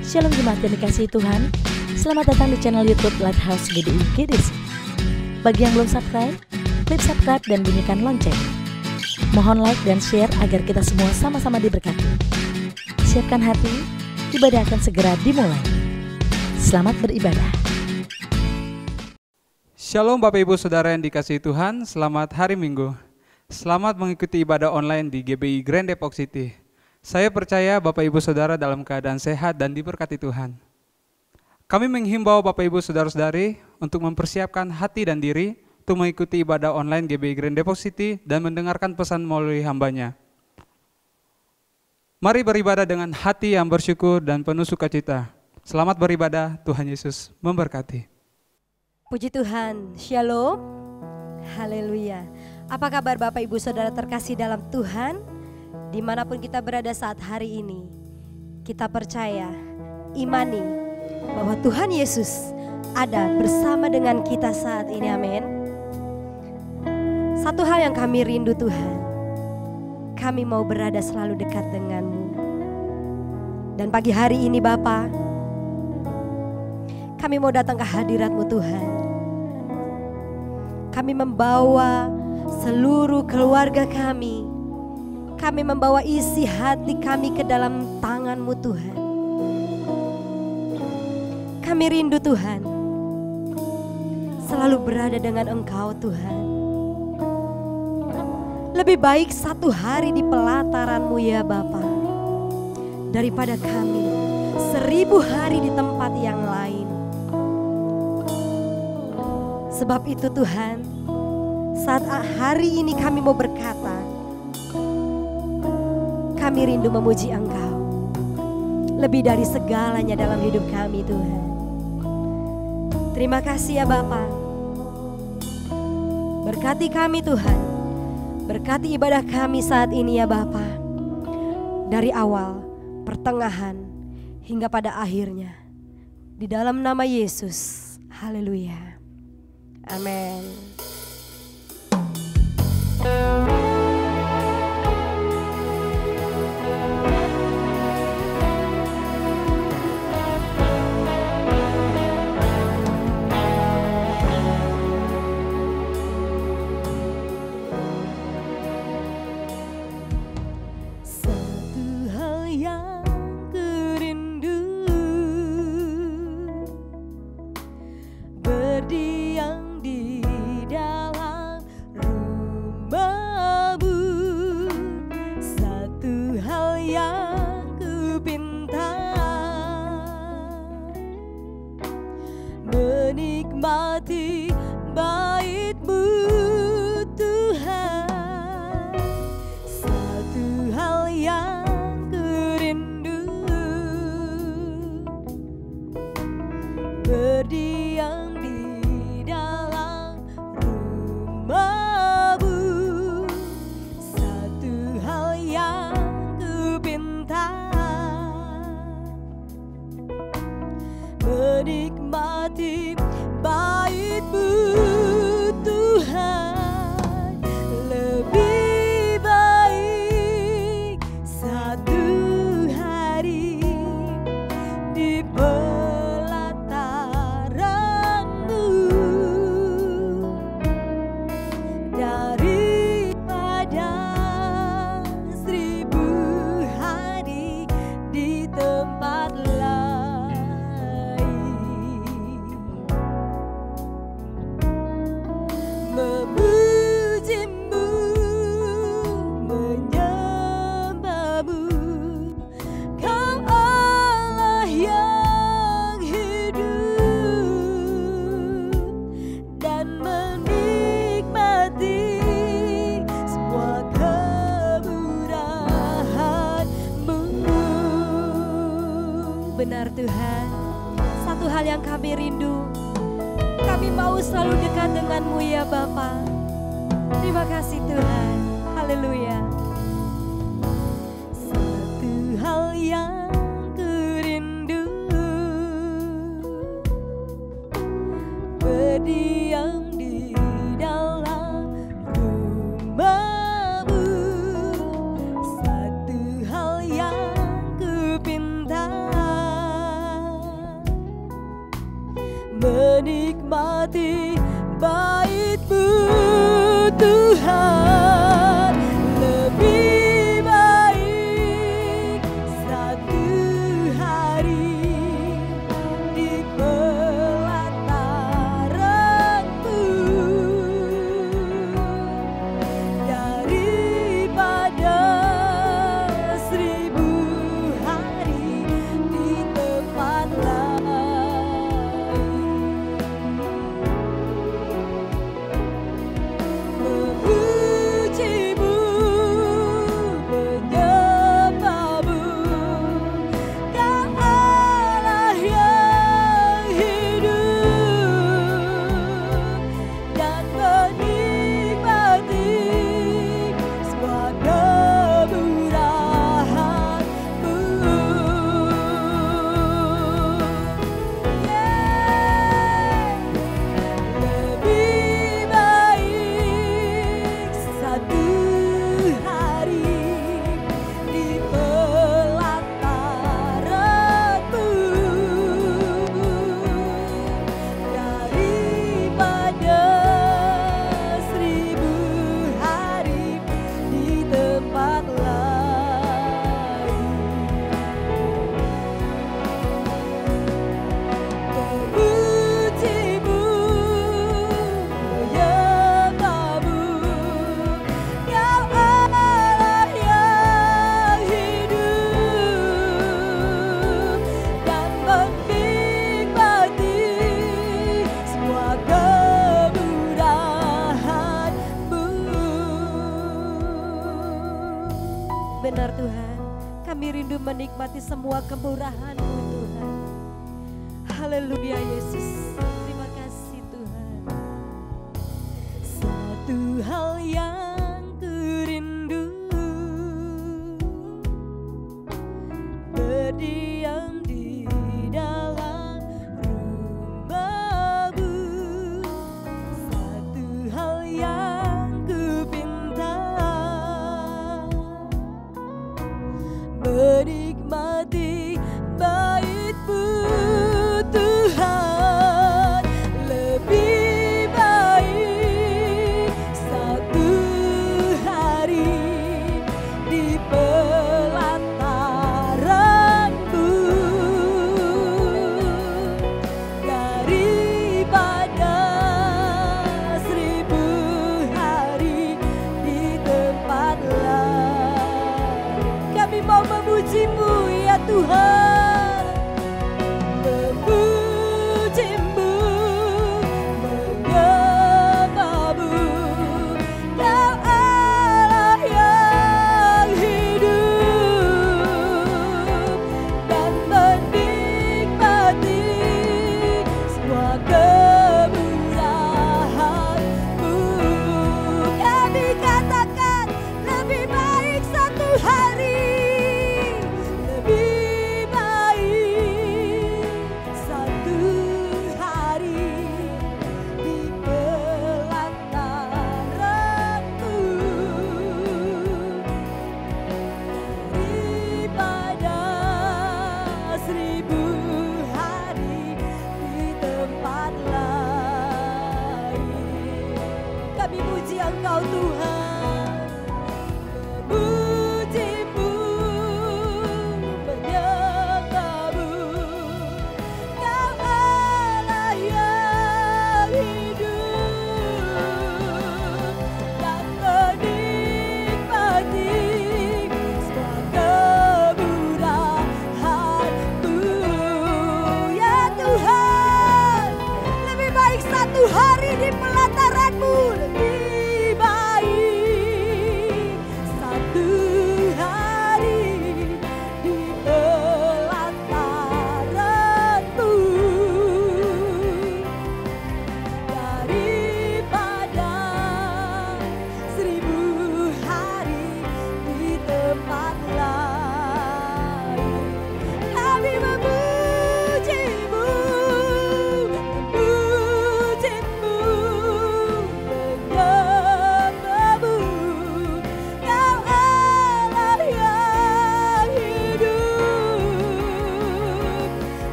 Shalom jemaat yang dikasihi Tuhan. Selamat datang di channel YouTube Lighthouse GBI GDC. Bagi yang belum subscribe, klik subscribe dan bunyikan lonceng. Mohon like dan share agar kita semua sama-sama diberkati. Siapkan hati, ibadah akan segera dimulai. Selamat beribadah. Shalom Bapak Ibu Saudara yang dikasihi Tuhan, selamat hari Minggu. Selamat mengikuti ibadah online di GBI Grand Depok City. Saya percaya Bapak Ibu Saudara dalam keadaan sehat dan diberkati Tuhan. Kami menghimbau Bapak Ibu Saudara-saudari untuk mempersiapkan hati dan diri untuk mengikuti ibadah online GBI Grand Depok City dan mendengarkan pesan melalui hambanya. Mari beribadah dengan hati yang bersyukur dan penuh sukacita. Selamat beribadah, Tuhan Yesus memberkati. Puji Tuhan, Shalom, Haleluya. Apa kabar Bapak Ibu Saudara terkasih dalam Tuhan? Dimanapun kita berada saat hari ini, kita percaya, imani bahwa Tuhan Yesus ada bersama dengan kita saat ini, amin. Satu hal yang kami rindu Tuhan, kami mau berada selalu dekat denganmu. Dan pagi hari ini Bapa, kami mau datang ke hadirat-Mu Tuhan. Kami membawa seluruh keluarga kami. Kami membawa isi hati kami ke dalam tangan-Mu Tuhan. Kami rindu Tuhan, selalu berada dengan Engkau Tuhan. Lebih baik satu hari di pelataran-Mu ya Bapa, daripada kami 1000 hari di tempat yang lain. Sebab itu Tuhan, saat hari ini kami mau berkata, kami rindu memuji Engkau lebih dari segalanya dalam hidup kami Tuhan. Terima kasih ya Bapa. Berkati kami Tuhan. Berkati ibadah kami saat ini ya Bapa. Dari awal, pertengahan, hingga pada akhirnya. Di dalam nama Yesus. Haleluya. Amin. Menikmati bait-Mu Tuhan, satu hal yang kurindu, berdiam di dalam rumah-Mu, satu hal yang kupinta, menikmati bait-Mu Tuhan. Lebih baik satu hari di pelataran-Mu daripada 1000 hari di tempat lain. Memuji-Mu, menyembah-Mu, Kau Allah yang hidup, dan menikmati semua kemurahan-Mu. Benar Tuhan, satu hal yang kami rindu, kami mau selalu dekat dengan-Mu ya Bapa. Terima kasih Tuhan. Haleluya. Satu hal yang kurindu, berdiam di dalam rumah-Mu, satu hal yang kupinta, menikmati bait-Mu Tuhan. Lebih baik satu hari di pelataran-Mu daripada 1000 hari di tempat lain. Memuji-Mu, menyembah-Mu, Kau Allah yang hidup, dan menikmati semua kemurahan-Mu. Lebih baik satu hari di pelataran-Mu daripada 1000 hari di tempat lain. Memuji-Mu, menyembah-Mu, Kau Allah yang hidup, dan menikmati semua kemurahan-Mu. Benar Tuhan, kami rindu menikmati semua kemurahan-Mu Tuhan. Haleluya Yesus, terima kasih Tuhan. Satu hal yang kurindu, berdiam di dalam rumah-Mu. Satu hal yang kupinta, menikmati bait-Mu Tuhan. Lebih baik satu hari di pelataran-Mu daripada 1000 hari di tempat lain. Kami mau memuji-Mu ya Tuhan. Memuji-Mu, menyembah-Mu, Kau Allah yang hidup, dan menikmati semua kemurahan-Mu. Kami katakan lebih baik satu hari, lebih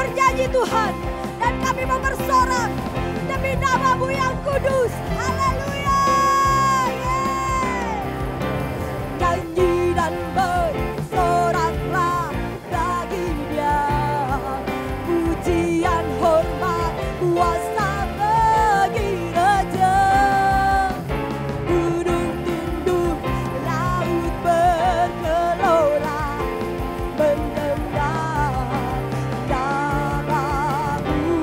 bernyanyi Tuhan, dan kami mau bersorak demi nama-Mu yang kudus. Haleluya. Nyanyi dan bersoraklah bagi Dia, pujian, hormat, kuasa bagi Raja. Gunung tunduk, laut bergelora, mendengar namamu.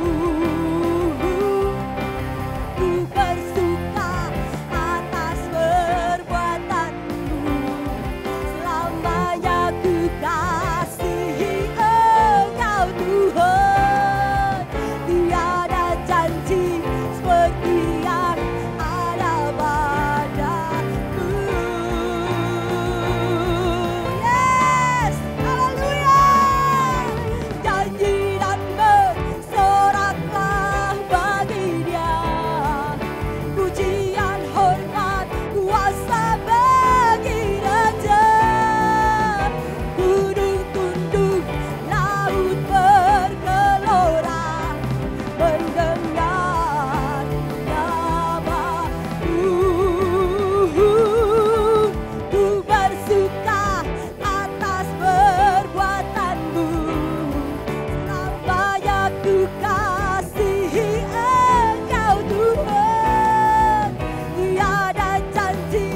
Ku bersuka atas perbuatanmu, selamanya ku kasihi Engkau Tuhan. Tiada janji seperti yang ada padamu. Yes, haleluya. Janji dan bersoraklah bagi Dia, pujian, hormat, kuasa bagi Raja. Gunung tunduk, laut bergelora, mendengar namamu. Ku bersuka atas perbuatanmu, selamanya ku kasihi Engkau Tuhan. Tiada janji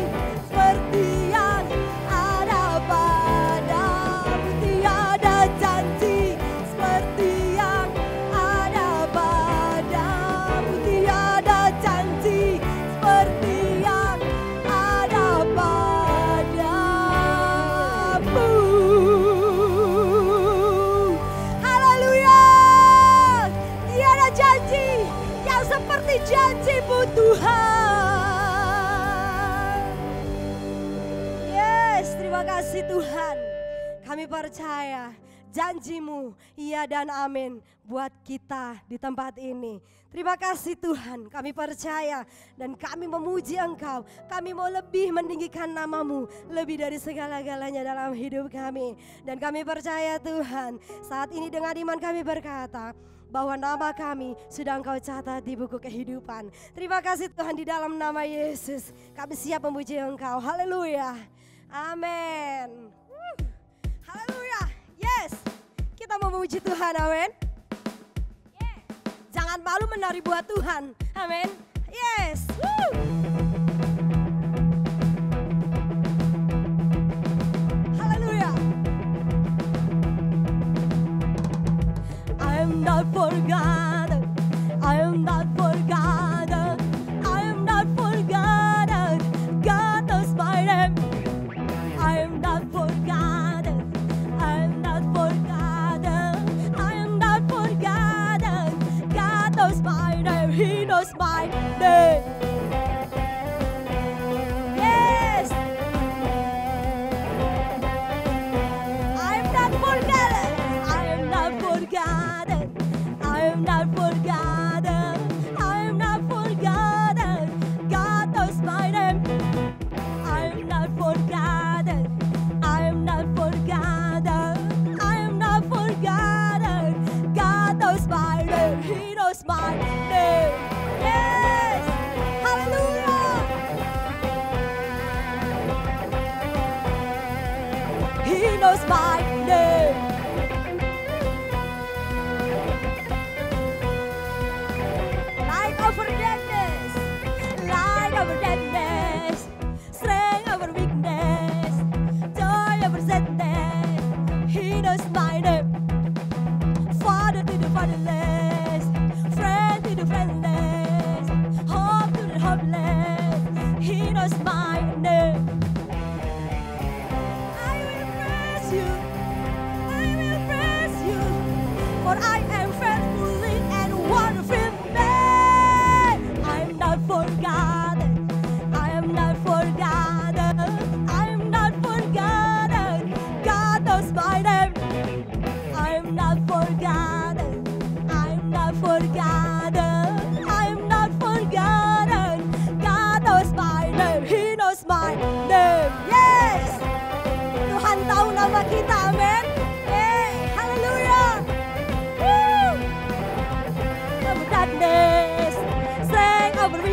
seperti yang ada padamu, tiada janji seperti yang ada padamu, tiada janji seperti yang ada padamu. Haleluya. Tiada janji yang seperti janji-Mu Tuhan. Yes, terima kasih Tuhan. Kami percaya janji-Mu iya dan amin buat kita di tempat ini. Terima kasih Tuhan, kami percaya dan kami memuji Engkau. Kami mau lebih meninggikan nama-Mu, lebih dari segala-galanya dalam hidup kami. Dan kami percaya Tuhan, saat ini dengan iman kami berkata bahwa nama kami sudah Engkau catat di buku kehidupan. Terima kasih Tuhan, di dalam nama Yesus kami siap memuji Engkau. Haleluya. Amin. Haleluya. Yes, kita memuji Tuhan. Amin. Jangan malu menari buat Tuhan. Amin. Yes. Haleluya. I am not forgotten. I am not forgotten. I am not forgotten. God knows my name. I am not forgotten. I am not forgotten. I am not forgotten. God knows my name. He knows my name. Yes. I am not forgotten. I am not forgotten. I am not forgotten. I am not forgotten. God knows my name. I am not forgotten. I am not forgotten. I am not forgotten. God knows my name. He knows my name. Yes. Hallelujah. He knows my name. Light over darkness. Light over darkness. Strength over weakness. Joy over sadness. He knows my name. Father to the fatherless. Friend to the friendless. Hope to the hopeless. He knows my name. I will praise you. I will praise you. For I am faithfully and wonderfully made. I am not forgotten. I am not forgotten. I am not forgotten. God knows my name. I am not forgotten. I am not forgotten. I am not forgotten. God knows my name. He knows my name. Yes. Tuhan tahu nama kita. Amin. Hey, haleluya. Woo.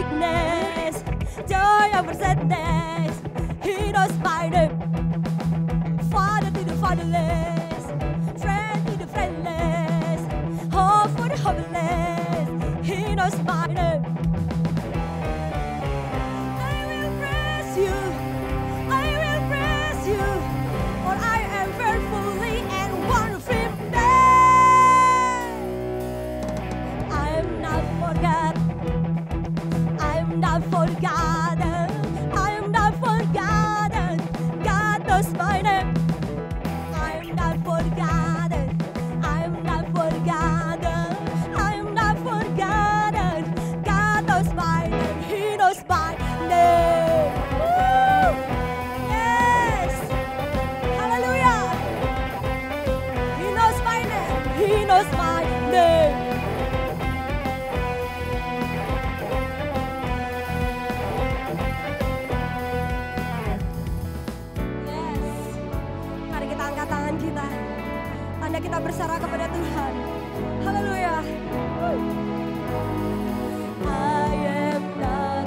sickness, joy over sadness. He knows my name. Father to the fatherless, friend to the friendless, hope for the hopeless. He knows my name. I will praise you, I will praise you, for I am fearfully and wonderfully made. I am not forgotten, I am not forgotten, I am not forgotten. God knows my name. I am not forgotten, I am not forgotten, I am not forgotten. God knows my name, He knows my name. Woo! Yes, hallelujah. He knows my name, He knows my name. Yes, mari kita angkat tangan kita, tanda kita berserah kepada Tuhan. Haleluya. I am not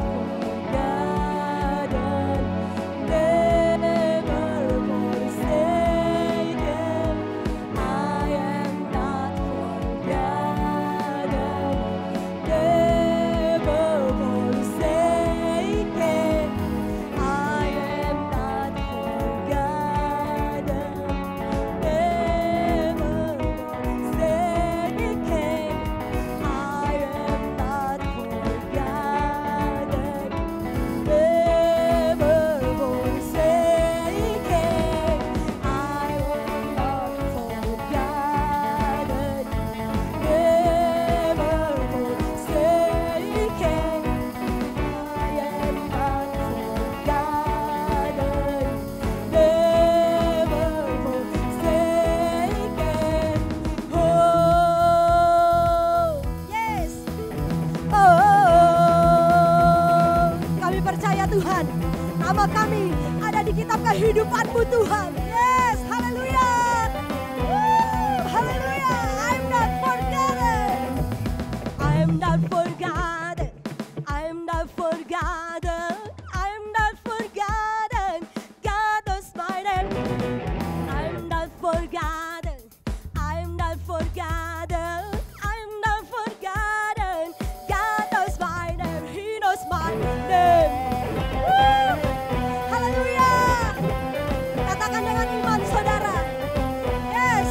forgotten, never forsaken. I am not forgotten, never forsaken. I am not forgotten, never forsaken. I am not forgotten, never forsaken. I am not forgotten, never forsaken. I am not forgotten, never forsaken. Oh, yes. Oh, kami percaya Tuhan, nama kami ada di kitab kehidupan-Mu Tuhan. Yes, haleluya. Haleluya. I'm not forgotten. I'm not forgotten. I'm not forgotten. I'm not forgotten. God knows my name. I'm not forgotten. I'm not forgotten. I'm not forgotten. God knows my name. He knows my name. Woo! Haleluya. Katakan dengan iman saudara. Yes.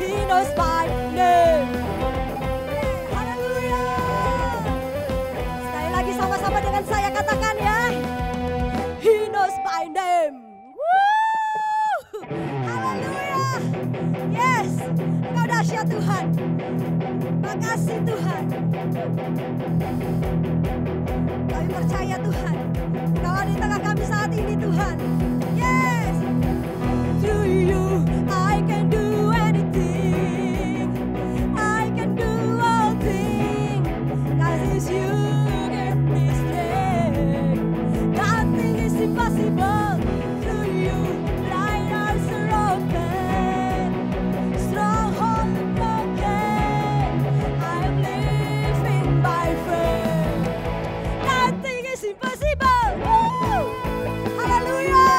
He knows my name. Haleluya. Sekali lagi sama-sama dengan saya katakan ya. He knows my name. Woo! Haleluya. Yes. Engkau dahsyat Tuhan. Makasih Tuhan. Kami percaya Tuhan, Engkau ada di tengah kami saat ini Tuhan. Yes. Through you I can do anything. I can do all things. 'Cause it's you give me strength. Nothing is impossible. Through you blind eyes are open. Stronghold broken. I'm living by faith. Nothing is impossible. Woo! Hallelujah.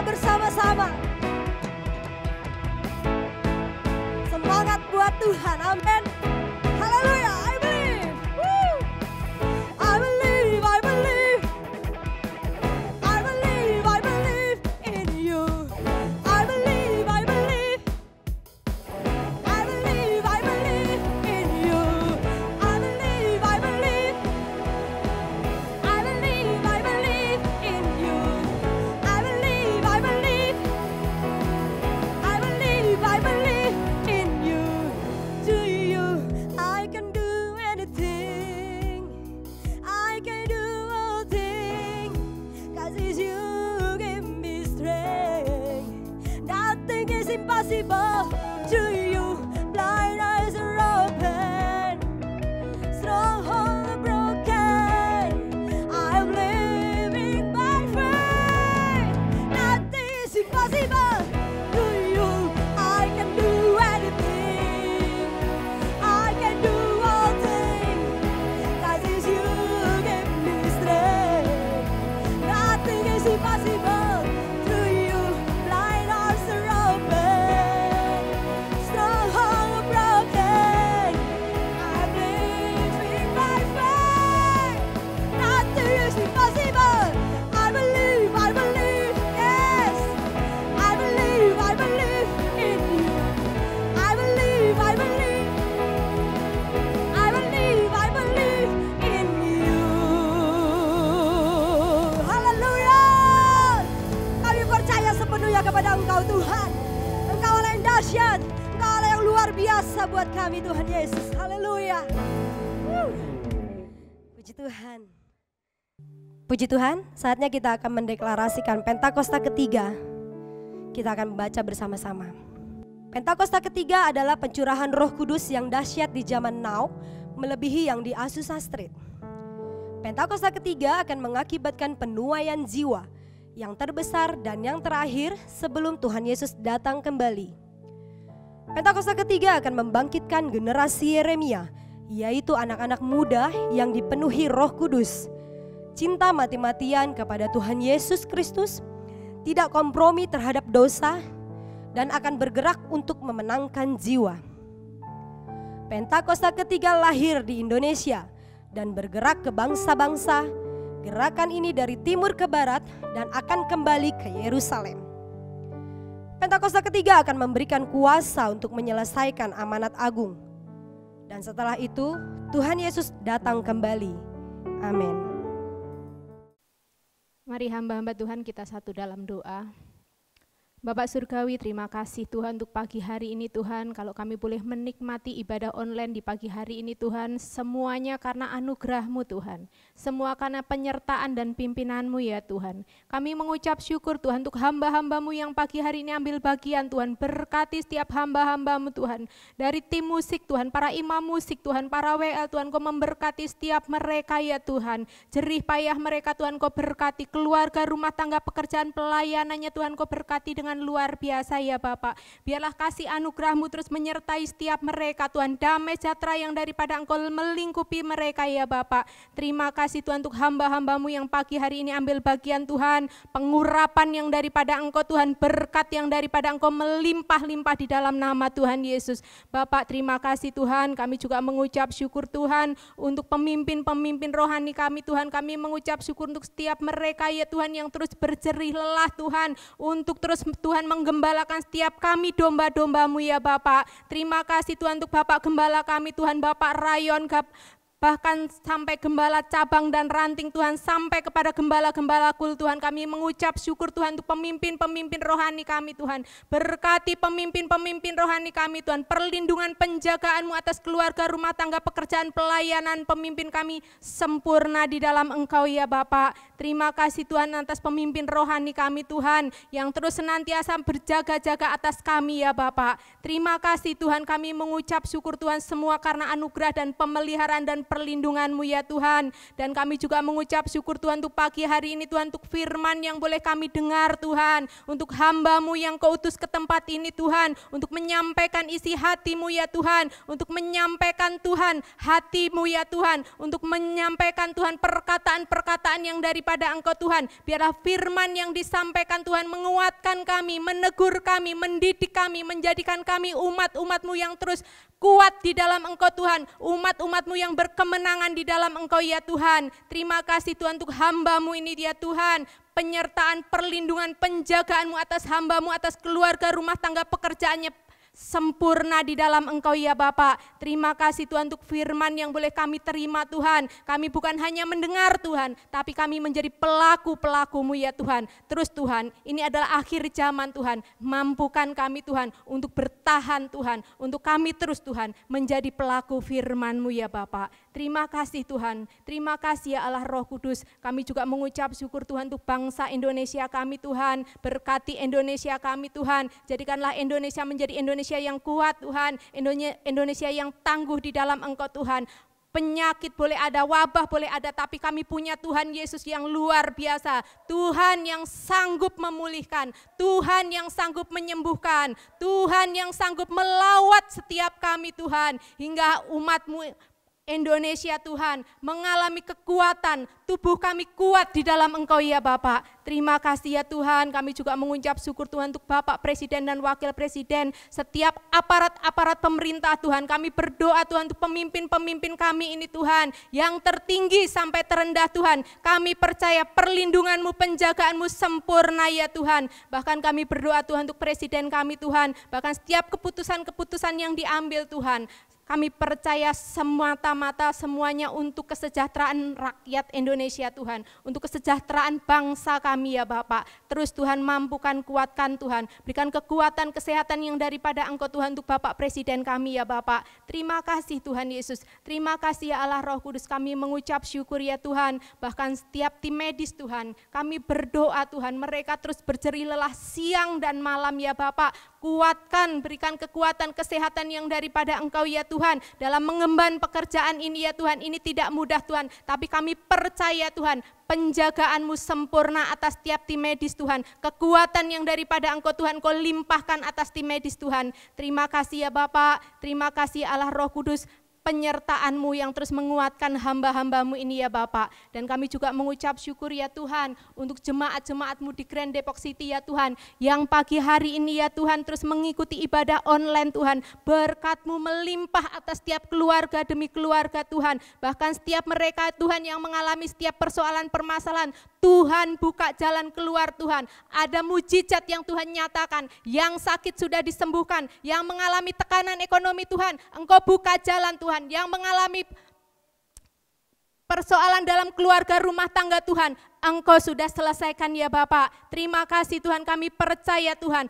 bersama-sama. Semangat buat Tuhan, amin. Haleluya, I believe. Woo. I believe, I believe. I believe, I believe in you. I believe, I believe. I believe, I believe in you. I believe, I believe. I believe, I believe in you. I believe, I believe. I believe, I believe in you. To you, I can do anything. I can do all things. 'Cause it's you give me strength. Nothing is impossible to you. Blind eyes are open. Stronghold are broken. I'm living by faith. Nothing is impossible to you. I can do anything. I can do all things. 'Cause it's you give me strength. Nothing is impossible to you. Blind eyes are open. Stronghold are broken. I'm living by faith. Nothing is impossible. I believe, yes. I believe in you. I believe. I believe in you. Haleluya. Kami percaya sepenuhnya kepada Engkau Tuhan. Engkau Allah yang dahsyat. Engkau Allah yang luar biasa buat kami Tuhan Yesus. Haleluya. Puji Tuhan. Puji Tuhan, saatnya kita akan mendeklarasikan Pentakosta ketiga. Kita akan membaca bersama-sama. Pentakosta ketiga adalah pencurahan Roh Kudus yang dahsyat di zaman now, melebihi yang di Azusa Street. Pentakosta ketiga akan mengakibatkan penuaian jiwa yang terbesar dan yang terakhir sebelum Tuhan Yesus datang kembali. Pentakosta ketiga akan membangkitkan generasi Yeremia, yaitu anak-anak muda yang dipenuhi Roh Kudus, cinta mati-matian kepada Tuhan Yesus Kristus, tidak kompromi terhadap dosa, dan akan bergerak untuk memenangkan jiwa. Pentakosta ketiga lahir di Indonesia dan bergerak ke bangsa-bangsa. Gerakan ini dari timur ke barat dan akan kembali ke Yerusalem. Pentakosta ketiga akan memberikan kuasa untuk menyelesaikan amanat agung. Dan setelah itu Tuhan Yesus datang kembali. Amin. Mari hamba-hamba Tuhan kita satu dalam doa. Bapak Surgawi, terima kasih Tuhan untuk pagi hari ini Tuhan, kalau kami boleh menikmati ibadah online di pagi hari ini Tuhan, semuanya karena anugerah-Mu Tuhan, semua karena penyertaan dan pimpinan-Mu ya Tuhan. Kami mengucap syukur Tuhan untuk hamba-hamba-Mu yang pagi hari ini ambil bagian Tuhan, berkati setiap hamba-hamba-Mu Tuhan, dari tim musik Tuhan, para imam musik Tuhan, para WL Tuhan, Kau memberkati setiap mereka ya Tuhan, jerih payah mereka Tuhan, Kau berkati keluarga, rumah tangga, pekerjaan, pelayanannya Tuhan, Kau berkati dengan luar biasa ya Bapak. Biarlah kasih anugerah-Mu terus menyertai setiap mereka Tuhan. Damai sejahtera yang daripada Engkau melingkupi mereka ya Bapak. Terima kasih Tuhan untuk hamba-hamba-Mu yang pagi hari ini ambil bagian Tuhan. Pengurapan yang daripada Engkau Tuhan. Berkat yang daripada Engkau melimpah-limpah di dalam nama Tuhan Yesus. Bapak terima kasih Tuhan. Kami juga mengucap syukur Tuhan untuk pemimpin-pemimpin rohani kami Tuhan. Kami mengucap syukur untuk setiap mereka ya Tuhan yang terus berjerih lelah Tuhan. Untuk terus Tuhan menggembalakan setiap kami domba-domba-Mu ya Bapak. Terima kasih Tuhan untuk Bapak Gembala kami Tuhan, Bapak Rayon, bahkan sampai gembala cabang dan ranting Tuhan, sampai kepada gembala-gembala kul Tuhan. Kami mengucap syukur Tuhan untuk pemimpin-pemimpin rohani kami Tuhan. Berkati pemimpin-pemimpin rohani kami Tuhan. Perlindungan penjagaan-Mu atas keluarga, rumah tangga, pekerjaan, pelayanan pemimpin kami sempurna di dalam Engkau ya Bapak. Terima kasih Tuhan atas pemimpin rohani kami Tuhan, yang terus senantiasa berjaga-jaga atas kami ya Bapak. Terima kasih Tuhan, kami mengucap syukur Tuhan semua karena anugerah dan pemeliharaan dan perlindungan-Mu ya Tuhan. Dan kami juga mengucap syukur Tuhan untuk pagi hari ini Tuhan, untuk firman yang boleh kami dengar Tuhan, untuk hamba-Mu yang Kau utus ke tempat ini Tuhan, untuk menyampaikan isi hati-Mu ya Tuhan, untuk menyampaikan Tuhan hati-Mu ya Tuhan, untuk menyampaikan Tuhan perkataan-perkataan yang daripada Engkau Tuhan. Biarlah firman yang disampaikan Tuhan menguatkan kami, menegur kami, mendidik kami, menjadikan kami umat-umat-Mu yang terus kuat di dalam Engkau Tuhan, umat-umat-Mu yang berkemenangan di dalam Engkau ya Tuhan. Terima kasih Tuhan untuk hamba-Mu ini ya Tuhan, penyertaan, perlindungan, penjagaan-Mu atas hamba-Mu, atas keluarga, rumah tangga, pekerjaannya sempurna di dalam Engkau ya Bapa. Terima kasih Tuhan untuk firman yang boleh kami terima Tuhan. Kami bukan hanya mendengar Tuhan, tapi kami menjadi pelaku-pelaku-Mu ya Tuhan. Terus Tuhan, ini adalah akhir zaman Tuhan. Mampukan kami Tuhan untuk bertahan Tuhan, untuk kami terus Tuhan menjadi pelaku firman-Mu ya Bapa. Terima kasih Tuhan, terima kasih ya Allah Roh Kudus. Kami juga mengucap syukur Tuhan untuk bangsa Indonesia kami Tuhan. Berkati Indonesia kami Tuhan, jadikanlah Indonesia menjadi Indonesia yang kuat Tuhan, Indonesia yang tangguh di dalam Engkau Tuhan. Penyakit boleh ada, wabah boleh ada, tapi kami punya Tuhan Yesus yang luar biasa. Tuhan yang sanggup memulihkan, Tuhan yang sanggup menyembuhkan, Tuhan yang sanggup melawat setiap kami Tuhan. Hingga umat-Mu Indonesia Tuhan mengalami kekuatan, tubuh kami kuat di dalam Engkau ya Bapak. Terima kasih ya Tuhan, kami juga mengucap syukur Tuhan untuk Bapak Presiden dan Wakil Presiden, setiap aparat-aparat pemerintah Tuhan. Kami berdoa Tuhan untuk pemimpin-pemimpin kami ini Tuhan, yang tertinggi sampai terendah Tuhan. Kami percaya perlindungan-Mu, penjagaan-Mu sempurna ya Tuhan. Bahkan kami berdoa Tuhan untuk Presiden kami Tuhan, bahkan setiap keputusan-keputusan yang diambil Tuhan, kami percaya semata-mata semuanya untuk kesejahteraan rakyat Indonesia Tuhan, untuk kesejahteraan bangsa kami ya Bapak. Terus Tuhan mampukan, kuatkan Tuhan, berikan kekuatan, kesehatan yang daripada Engkau Tuhan untuk Bapak Presiden kami ya Bapak. Terima kasih Tuhan Yesus, terima kasih ya Allah Roh Kudus, kami mengucap syukur ya Tuhan. Bahkan setiap tim medis Tuhan, kami berdoa Tuhan, mereka terus berjerih lelah siang dan malam ya Bapak. Kuatkan, berikan kekuatan, kesehatan yang daripada Engkau ya Tuhan, dalam mengemban pekerjaan ini ya Tuhan. Ini tidak mudah Tuhan, tapi kami percaya Tuhan, penjagaan-Mu sempurna atas tiap tim medis Tuhan. Kekuatan yang daripada Engkau Tuhan, Kau limpahkan atas tim medis Tuhan. Terima kasih ya Bapak, terima kasih Allah Roh Kudus, penyertaan-Mu yang terus menguatkan hamba-hamba-Mu ini ya Bapak. Dan kami juga mengucap syukur ya Tuhan untuk jemaat-jemaat-Mu di Grand Depok City ya Tuhan, yang pagi hari ini ya Tuhan terus mengikuti ibadah online Tuhan. Berkat-Mu melimpah atas setiap keluarga demi keluarga Tuhan. Bahkan setiap mereka Tuhan yang mengalami setiap persoalan permasalahan, Tuhan buka jalan keluar Tuhan. Ada mujizat yang Tuhan nyatakan, yang sakit sudah disembuhkan, yang mengalami tekanan ekonomi Tuhan, Engkau buka jalan Tuhan, yang mengalami persoalan dalam keluarga rumah tangga Tuhan, Engkau sudah selesaikan ya Bapak. Terima kasih Tuhan, kami percaya Tuhan,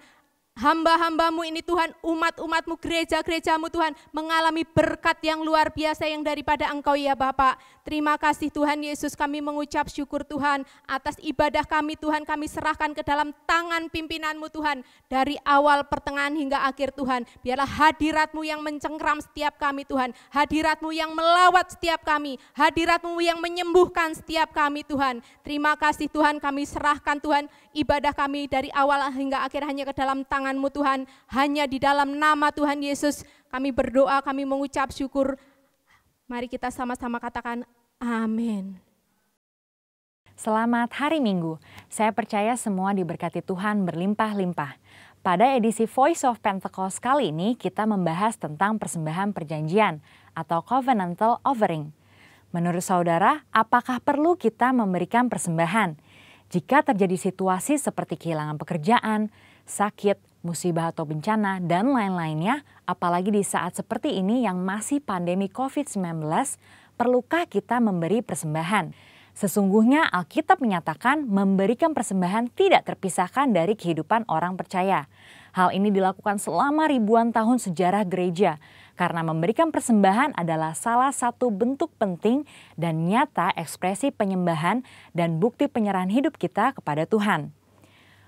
hamba-hamba-Mu ini Tuhan, umat-umat-Mu, gereja-gereja-Mu Tuhan, mengalami berkat yang luar biasa yang daripada Engkau ya Bapak. Terima kasih Tuhan Yesus, kami mengucap syukur Tuhan atas ibadah kami Tuhan, kami serahkan ke dalam tangan pimpinan-Mu Tuhan, dari awal pertengahan hingga akhir Tuhan. Biarlah hadirat-Mu yang mencengkram setiap kami Tuhan, hadirat-Mu yang melawat setiap kami, hadirat-Mu yang menyembuhkan setiap kami Tuhan. Terima kasih Tuhan, kami serahkan Tuhan ibadah kami dari awal hingga akhir hanya ke dalam tangan-Mu Tuhan, hanya di dalam nama Tuhan Yesus kami berdoa, kami mengucap syukur. Mari kita sama-sama katakan amin. Selamat hari Minggu. Saya percaya semua diberkati Tuhan berlimpah-limpah. Pada edisi Voice of Pentecost kali ini kita membahas tentang persembahan perjanjian atau covenantal offering. Menurut saudara, apakah perlu kita memberikan persembahan? Jika terjadi situasi seperti kehilangan pekerjaan, sakit, musibah atau bencana, dan lain-lainnya, apalagi di saat seperti ini yang masih pandemi COVID-19, perlukah kita memberi persembahan? Sesungguhnya Alkitab menyatakan memberikan persembahan tidak terpisahkan dari kehidupan orang percaya. Hal ini dilakukan selama ribuan tahun sejarah gereja, karena memberikan persembahan adalah salah satu bentuk penting dan nyata ekspresi penyembahan dan bukti penyerahan hidup kita kepada Tuhan.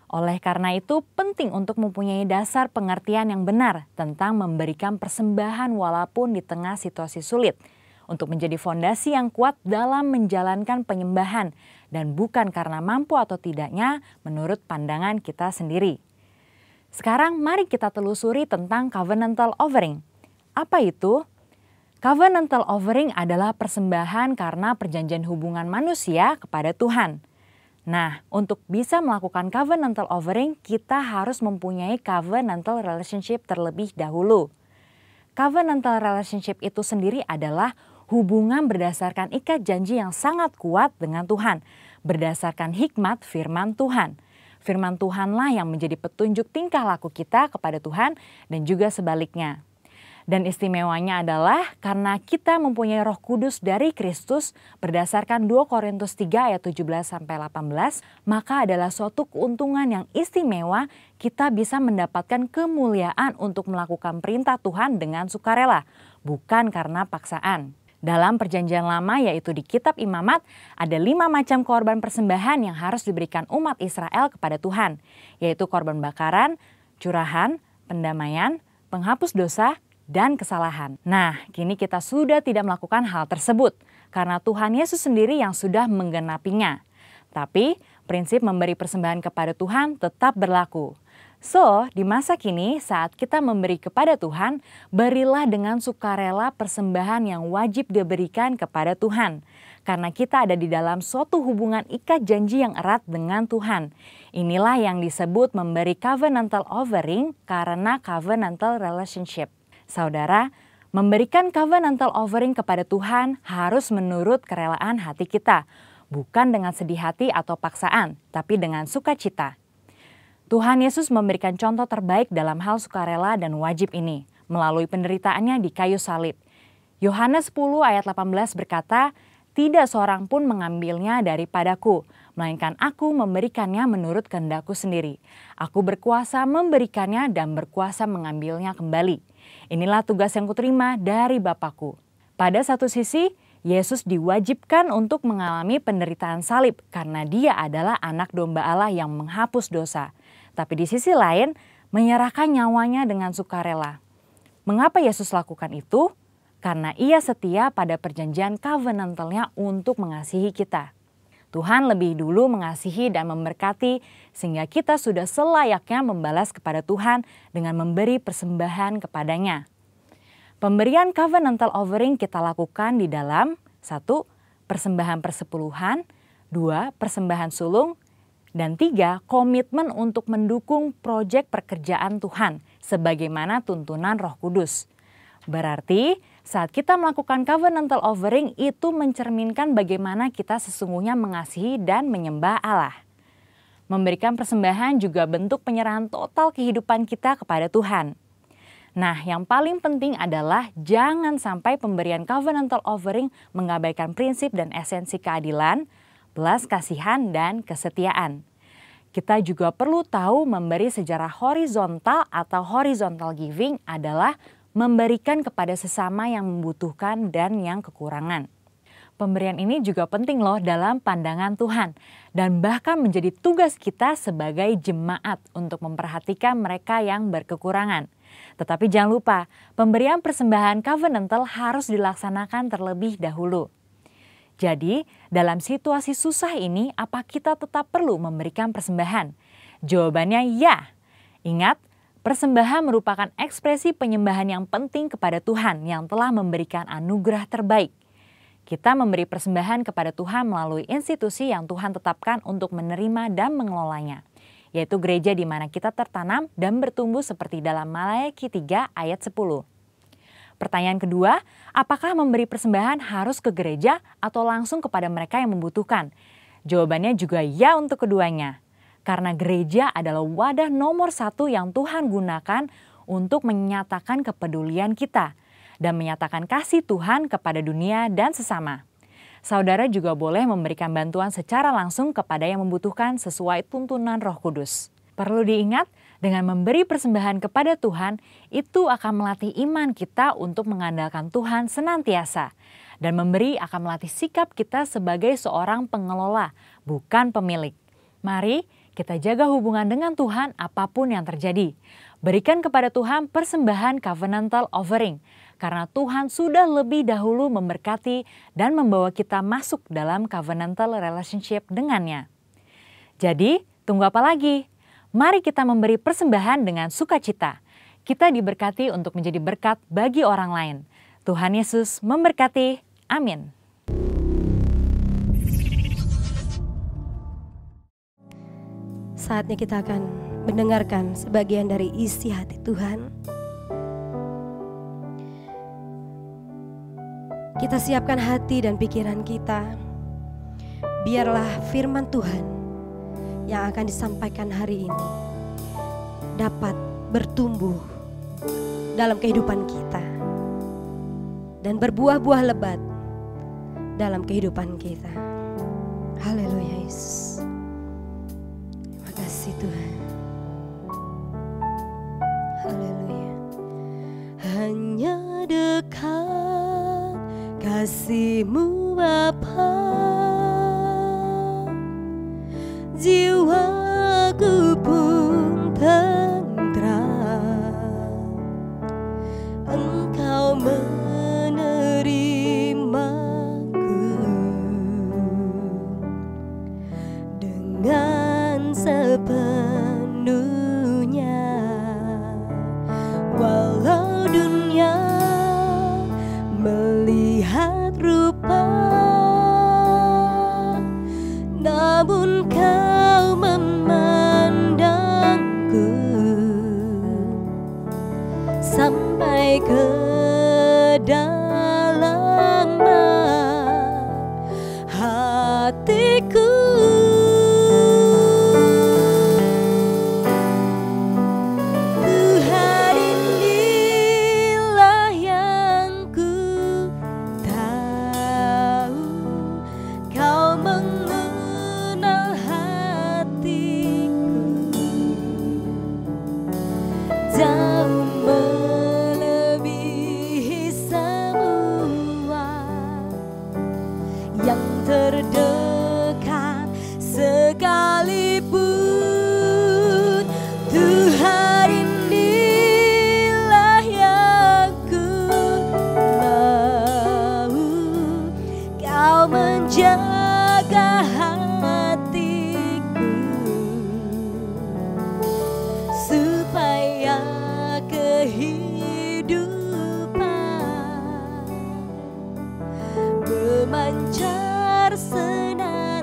Oleh karena itu penting untuk mempunyai dasar pengertian yang benar tentang memberikan persembahan walaupun di tengah situasi sulit. untuk menjadi fondasi yang kuat dalam menjalankan penyembahan dan bukan karena mampu atau tidaknya menurut pandangan kita sendiri. Sekarang mari kita telusuri tentang covenantal offering. Apa itu? Covenantal offering adalah persembahan karena perjanjian hubungan manusia kepada Tuhan. Nah, untuk bisa melakukan covenantal offering, kita harus mempunyai covenantal relationship terlebih dahulu. Covenantal relationship itu sendiri adalah hubungan berdasarkan ikat janji yang sangat kuat dengan Tuhan, berdasarkan hikmat firman Tuhan. Firman Tuhanlah yang menjadi petunjuk tingkah laku kita kepada Tuhan dan juga sebaliknya. Dan istimewanya adalah karena kita mempunyai Roh Kudus dari Kristus berdasarkan 2 Korintus 3 ayat 17-18, maka adalah suatu keuntungan yang istimewa kita bisa mendapatkan kemuliaan untuk melakukan perintah Tuhan dengan sukarela, bukan karena paksaan. Dalam perjanjian lama yaitu di kitab Imamat ada 5 macam korban persembahan yang harus diberikan umat Israel kepada Tuhan, yaitu korban bakaran, curahan, pendamaian, penghapus dosa, dan kesalahan. Nah, kini kita sudah tidak melakukan hal tersebut karena Tuhan Yesus sendiri yang sudah menggenapinya. Tapi prinsip memberi persembahan kepada Tuhan tetap berlaku. So, di masa kini saat kita memberi kepada Tuhan, berilah dengan sukarela persembahan yang wajib diberikan kepada Tuhan. Karena kita ada di dalam suatu hubungan ikat janji yang erat dengan Tuhan. Inilah yang disebut memberi covenantal offering karena covenantal relationship. Saudara, memberikan covenantal offering kepada Tuhan harus menurut kerelaan hati kita, bukan dengan sedih hati atau paksaan, tapi dengan sukacita. Tuhan Yesus memberikan contoh terbaik dalam hal sukarela dan wajib ini, melalui penderitaannya di kayu salib. Yohanes 10 ayat 18 berkata, "Tidak seorang pun mengambilnya daripadaku, melainkan aku memberikannya menurut kehendakku sendiri. Aku berkuasa memberikannya dan berkuasa mengambilnya kembali. Inilah tugas yang kuterima dari Bapakku." Pada satu sisi, Yesus diwajibkan untuk mengalami penderitaan salib karena dia adalah anak domba Allah yang menghapus dosa. Tapi di sisi lain, menyerahkan nyawanya dengan sukarela. Mengapa Yesus lakukan itu? Karena ia setia pada perjanjian covenantalnya untuk mengasihi kita. Tuhan lebih dulu mengasihi dan memberkati sehingga kita sudah selayaknya membalas kepada Tuhan dengan memberi persembahan kepadanya. Pemberian covenantal offering kita lakukan di dalam 1. Persembahan persepuluhan, 2. Persembahan sulung, dan 3. Komitmen untuk mendukung proyek pekerjaan Tuhan sebagaimana tuntunan Roh Kudus. Berarti saat kita melakukan covenantal offering itu mencerminkan bagaimana kita sesungguhnya mengasihi dan menyembah Allah. Memberikan persembahan juga bentuk penyerahan total kehidupan kita kepada Tuhan. Nah, yang paling penting adalah jangan sampai pemberian covenantal offering mengabaikan prinsip dan esensi keadilan, belas kasihan, dan kesetiaan. Kita juga perlu tahu memberi secara horizontal atau horizontal giving adalah memberikan kepada sesama yang membutuhkan dan yang kekurangan. Pemberian ini juga penting loh dalam pandangan Tuhan dan bahkan menjadi tugas kita sebagai jemaat untuk memperhatikan mereka yang berkekurangan. Tetapi jangan lupa, pemberian persembahan covenantal harus dilaksanakan terlebih dahulu. Jadi, dalam situasi susah ini, apa kita tetap perlu memberikan persembahan? Jawabannya ya. Ingat, persembahan merupakan ekspresi penyembahan yang penting kepada Tuhan yang telah memberikan anugerah terbaik. Kita memberi persembahan kepada Tuhan melalui institusi yang Tuhan tetapkan untuk menerima dan mengelolanya, yaitu gereja di mana kita tertanam dan bertumbuh seperti dalam Maleakhi 3 ayat 10. Pertanyaan kedua, apakah memberi persembahan harus ke gereja atau langsung kepada mereka yang membutuhkan? Jawabannya juga ya untuk keduanya. Karena gereja adalah wadah nomor 1 yang Tuhan gunakan untuk menyatakan kepedulian kita dan menyatakan kasih Tuhan kepada dunia dan sesama. Saudara juga boleh memberikan bantuan secara langsung kepada yang membutuhkan sesuai tuntunan Roh Kudus. Perlu diingat, dengan memberi persembahan kepada Tuhan, itu akan melatih iman kita untuk mengandalkan Tuhan senantiasa. Dan memberi akan melatih sikap kita sebagai seorang pengelola, bukan pemilik. Mari kita jaga hubungan dengan Tuhan apapun yang terjadi. Berikan kepada Tuhan persembahan covenantal offering, karena Tuhan sudah lebih dahulu memberkati dan membawa kita masuk dalam covenantal relationship dengannya. Jadi, tunggu apa lagi? Mari kita memberi persembahan dengan sukacita. Kita diberkati untuk menjadi berkat bagi orang lain. Tuhan Yesus memberkati. Amin. Saatnya kita akan mendengarkan sebagian dari isi hati Tuhan. Kita siapkan hati dan pikiran kita. Biarlah firman Tuhan yang akan disampaikan hari ini dapat bertumbuh dalam kehidupan kita dan berbuah-buah lebat dalam kehidupan kita. Haleluya Yesus. Terima kasih Tuhan. Haleluya. Hanya dekat kasih-Mu Bapa, jiwaku pun tentram. Engkau menerimaku dengan sepenuhnya, walau dunia melihat rupa, namun Kau memandangku sampai ke dalam hatiku. Tuhan, inilah yang ku tahu, Kau mengenal hatiku jauh melebihi semua yang terdekat sekalipun. Tuhan, inilah yang ku mau, Kau menjaga hatiku supaya kehidupan memancar senantiasa.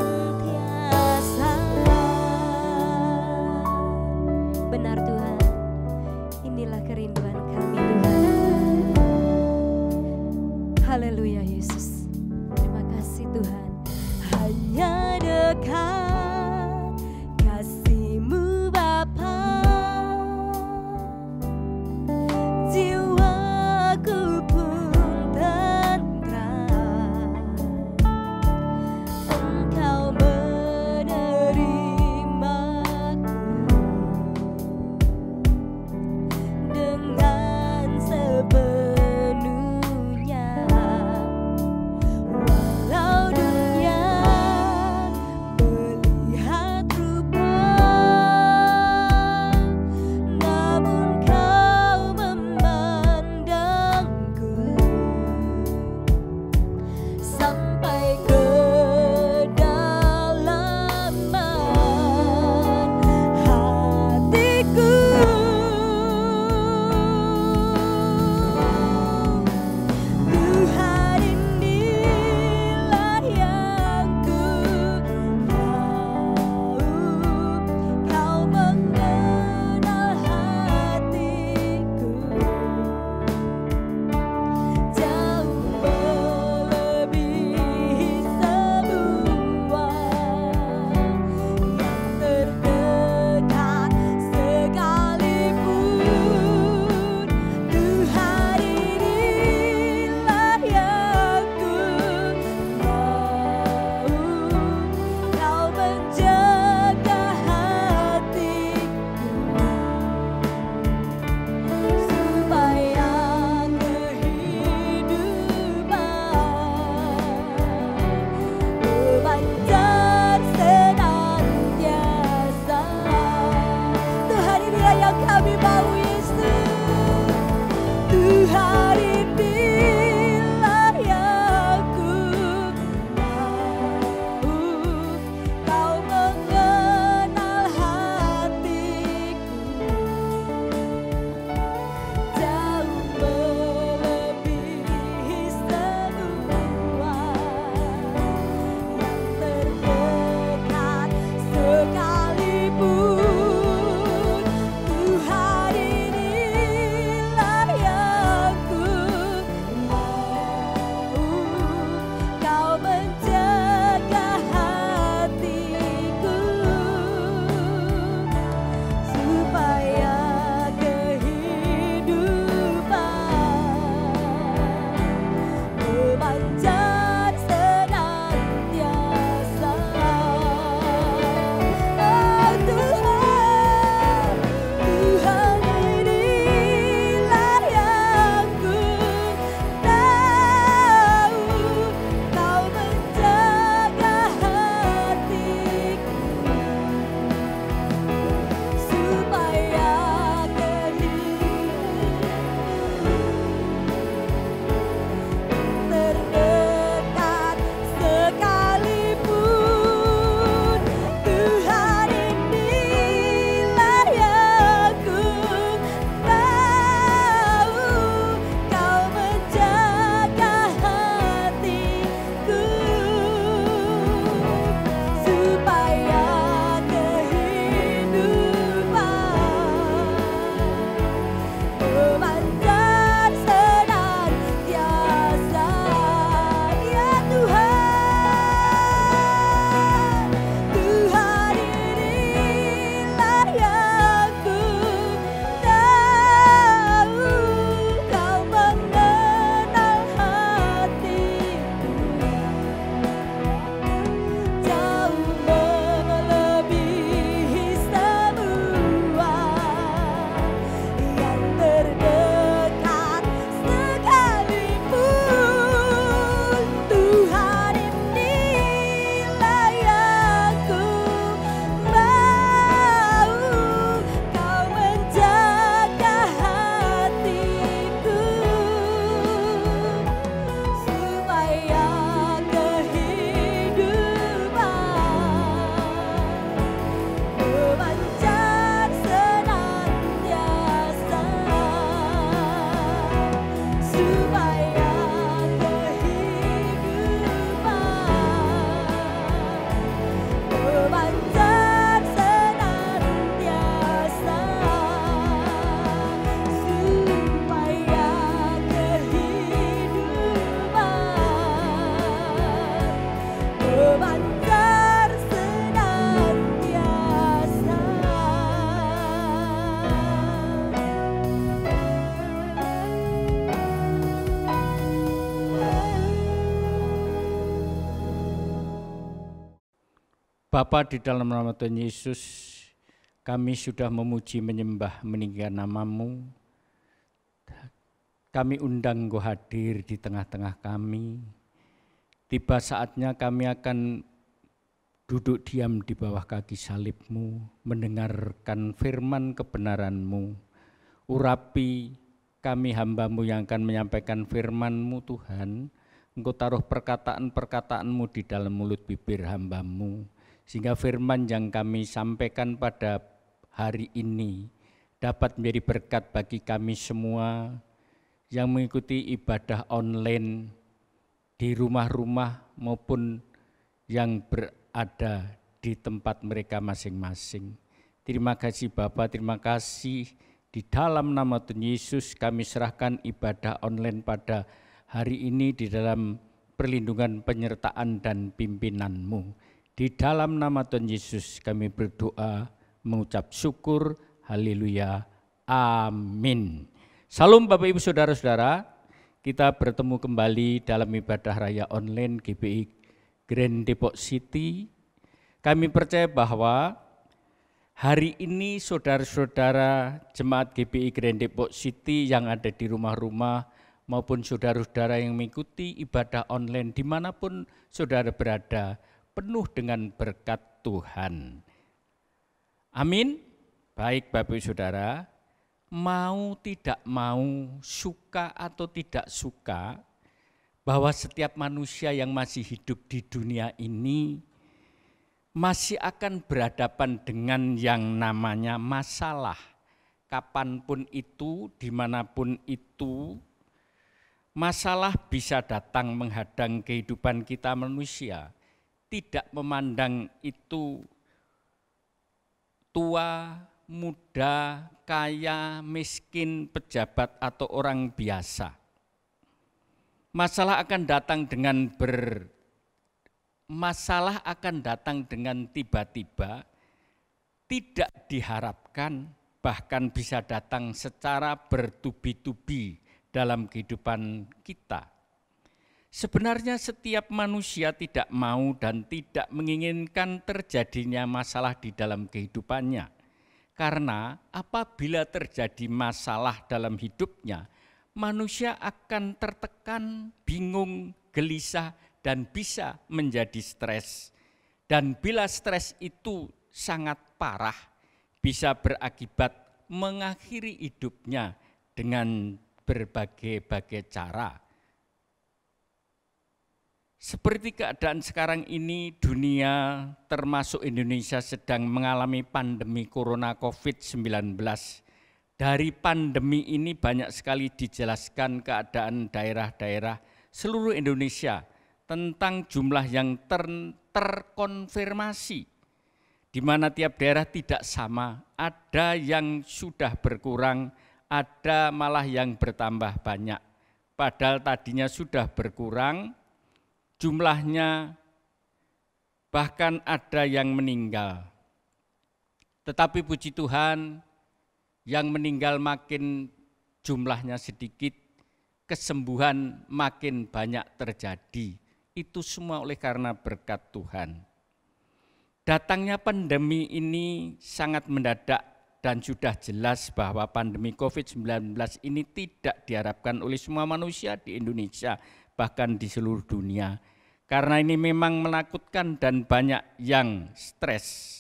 Bapa, di dalam nama Tuhan Yesus, kami sudah memuji, menyembah, meninggikan nama-Mu. Kami undang Engkau hadir di tengah-tengah kami. Tiba saatnya kami akan duduk diam di bawah kaki salib-Mu, mendengarkan firman kebenaran-Mu. Urapi kami hamba-Mu yang akan menyampaikan firman-Mu Tuhan. Engkau taruh perkataan-perkataan-Mu di dalam mulut bibir hamba-Mu. Sehingga firman yang kami sampaikan pada hari ini dapat menjadi berkat bagi kami semua yang mengikuti ibadah online di rumah-rumah maupun yang berada di tempat mereka masing-masing. Terima kasih Bapa, terima kasih. Di dalam nama Tuhan Yesus kami serahkan ibadah online pada hari ini di dalam perlindungan, penyertaan dan pimpinan-Mu. Di dalam nama Tuhan Yesus kami berdoa, mengucap syukur, haleluya, amin. Salam Bapak Ibu Saudara-saudara, kita bertemu kembali dalam ibadah raya online GBI Grand Depok City. Kami percaya bahwa hari ini saudara-saudara jemaat GBI Grand Depok City yang ada di rumah-rumah maupun saudara-saudara yang mengikuti ibadah online dimanapun saudara berada, penuh dengan berkat Tuhan. Amin. Baik Bapak Ibu Saudara, mau tidak mau, suka atau tidak suka, bahwa setiap manusia yang masih hidup di dunia ini masih akan berhadapan dengan yang namanya masalah. Kapanpun itu, dimanapun itu, masalah bisa datang menghadang kehidupan kita manusia. Tidak memandang itu tua, muda, kaya, miskin, pejabat atau orang biasa. Masalah akan datang dengan tiba-tiba, tidak diharapkan, bahkan bisa datang secara bertubi-tubi dalam kehidupan kita. Sebenarnya setiap manusia tidak mau dan tidak menginginkan terjadinya masalah di dalam kehidupannya. Karena apabila terjadi masalah dalam hidupnya, manusia akan tertekan, bingung, gelisah, dan bisa menjadi stres. Dan bila stres itu sangat parah, bisa berakibat mengakhiri hidupnya dengan berbagai-bagai cara. Seperti keadaan sekarang ini, dunia termasuk Indonesia sedang mengalami pandemi corona COVID-19. Dari pandemi ini banyak sekali dijelaskan keadaan daerah-daerah seluruh Indonesia tentang jumlah yang terkonfirmasi, di mana tiap daerah tidak sama, ada yang sudah berkurang, ada malah yang bertambah banyak. Padahal tadinya sudah berkurang, jumlahnya bahkan ada yang meninggal. Tetapi puji Tuhan, yang meninggal makin jumlahnya sedikit, kesembuhan makin banyak terjadi. Itu semua oleh karena berkat Tuhan. Datangnya pandemi ini sangat mendadak dan sudah jelas bahwa pandemi COVID-19 ini tidak diharapkan oleh semua manusia di Indonesia, bahkan di seluruh dunia. Karena ini memang menakutkan dan banyak yang stres.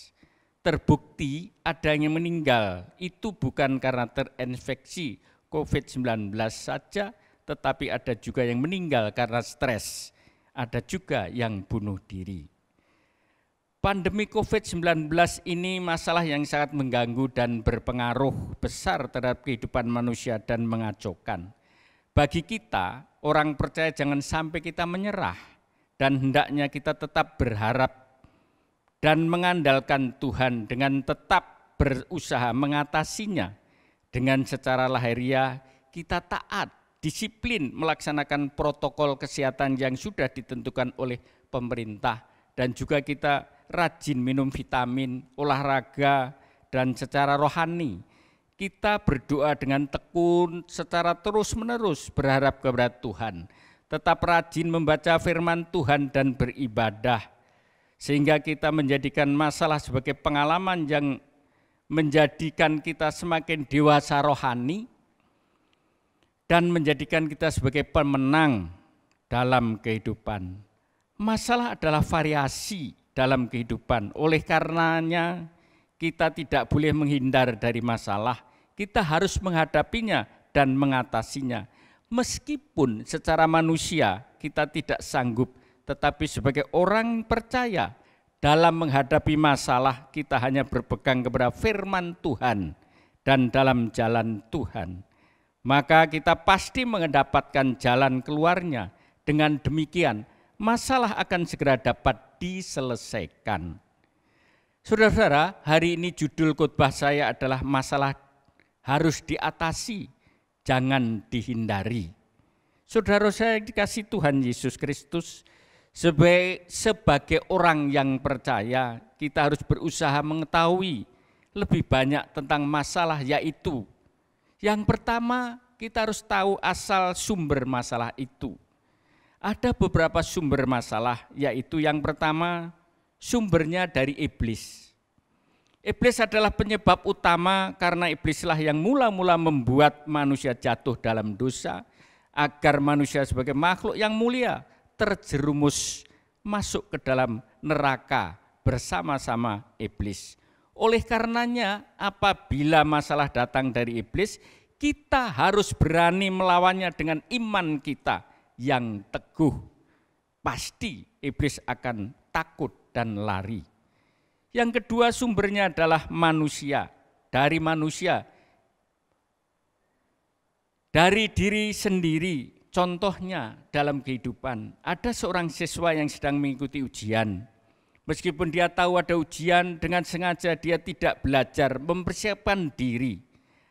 Terbukti ada yang meninggal, itu bukan karena terinfeksi COVID-19 saja, tetapi ada juga yang meninggal karena stres. Ada juga yang bunuh diri. Pandemi COVID-19 ini masalah yang sangat mengganggu dan berpengaruh besar terhadap kehidupan manusia dan mengacaukan. Bagi kita, orang percaya jangan sampai kita menyerah dan hendaknya kita tetap berharap dan mengandalkan Tuhan dengan tetap berusaha mengatasinya. Dengan secara lahiriah kita taat, disiplin melaksanakan protokol kesehatan yang sudah ditentukan oleh pemerintah dan juga kita rajin minum vitamin, olahraga, dan secara rohani. Kita berdoa dengan tekun secara terus-menerus berharap kepada Tuhan. Tetap rajin membaca firman Tuhan dan beribadah. Sehingga kita menjadikan masalah sebagai pengalaman yang menjadikan kita semakin dewasa rohani dan menjadikan kita sebagai pemenang dalam kehidupan. Masalah adalah variasi dalam kehidupan. Oleh karenanya kita tidak boleh menghindar dari masalah. Kita harus menghadapinya dan mengatasinya. Meskipun secara manusia kita tidak sanggup, tetapi sebagai orang percaya dalam menghadapi masalah kita hanya berpegang kepada firman Tuhan dan dalam jalan Tuhan. Maka kita pasti mendapatkan jalan keluarnya. Dengan demikian masalah akan segera dapat diselesaikan. Saudara-saudara, hari ini judul khotbah saya adalah masalah harus diatasi, jangan dihindari. Saudara saya dikasih Tuhan Yesus Kristus, sebagai orang yang percaya, kita harus berusaha mengetahui lebih banyak tentang masalah, yaitu yang pertama kita harus tahu asal sumber masalah itu. Ada beberapa sumber masalah, yaitu yang pertama sumbernya dari iblis. Iblis adalah penyebab utama karena iblislah yang mula-mula membuat manusia jatuh dalam dosa, agar manusia sebagai makhluk yang mulia terjerumus masuk ke dalam neraka bersama-sama iblis. Oleh karenanya apabila masalah datang dari iblis, kita harus berani melawannya dengan iman kita yang teguh. Pasti iblis akan takut dan lari. Yang kedua sumbernya adalah manusia. Dari manusia, dari diri sendiri. Contohnya dalam kehidupan, ada seorang siswa yang sedang mengikuti ujian. Meskipun dia tahu ada ujian, dengan sengaja dia tidak belajar, mempersiapkan diri.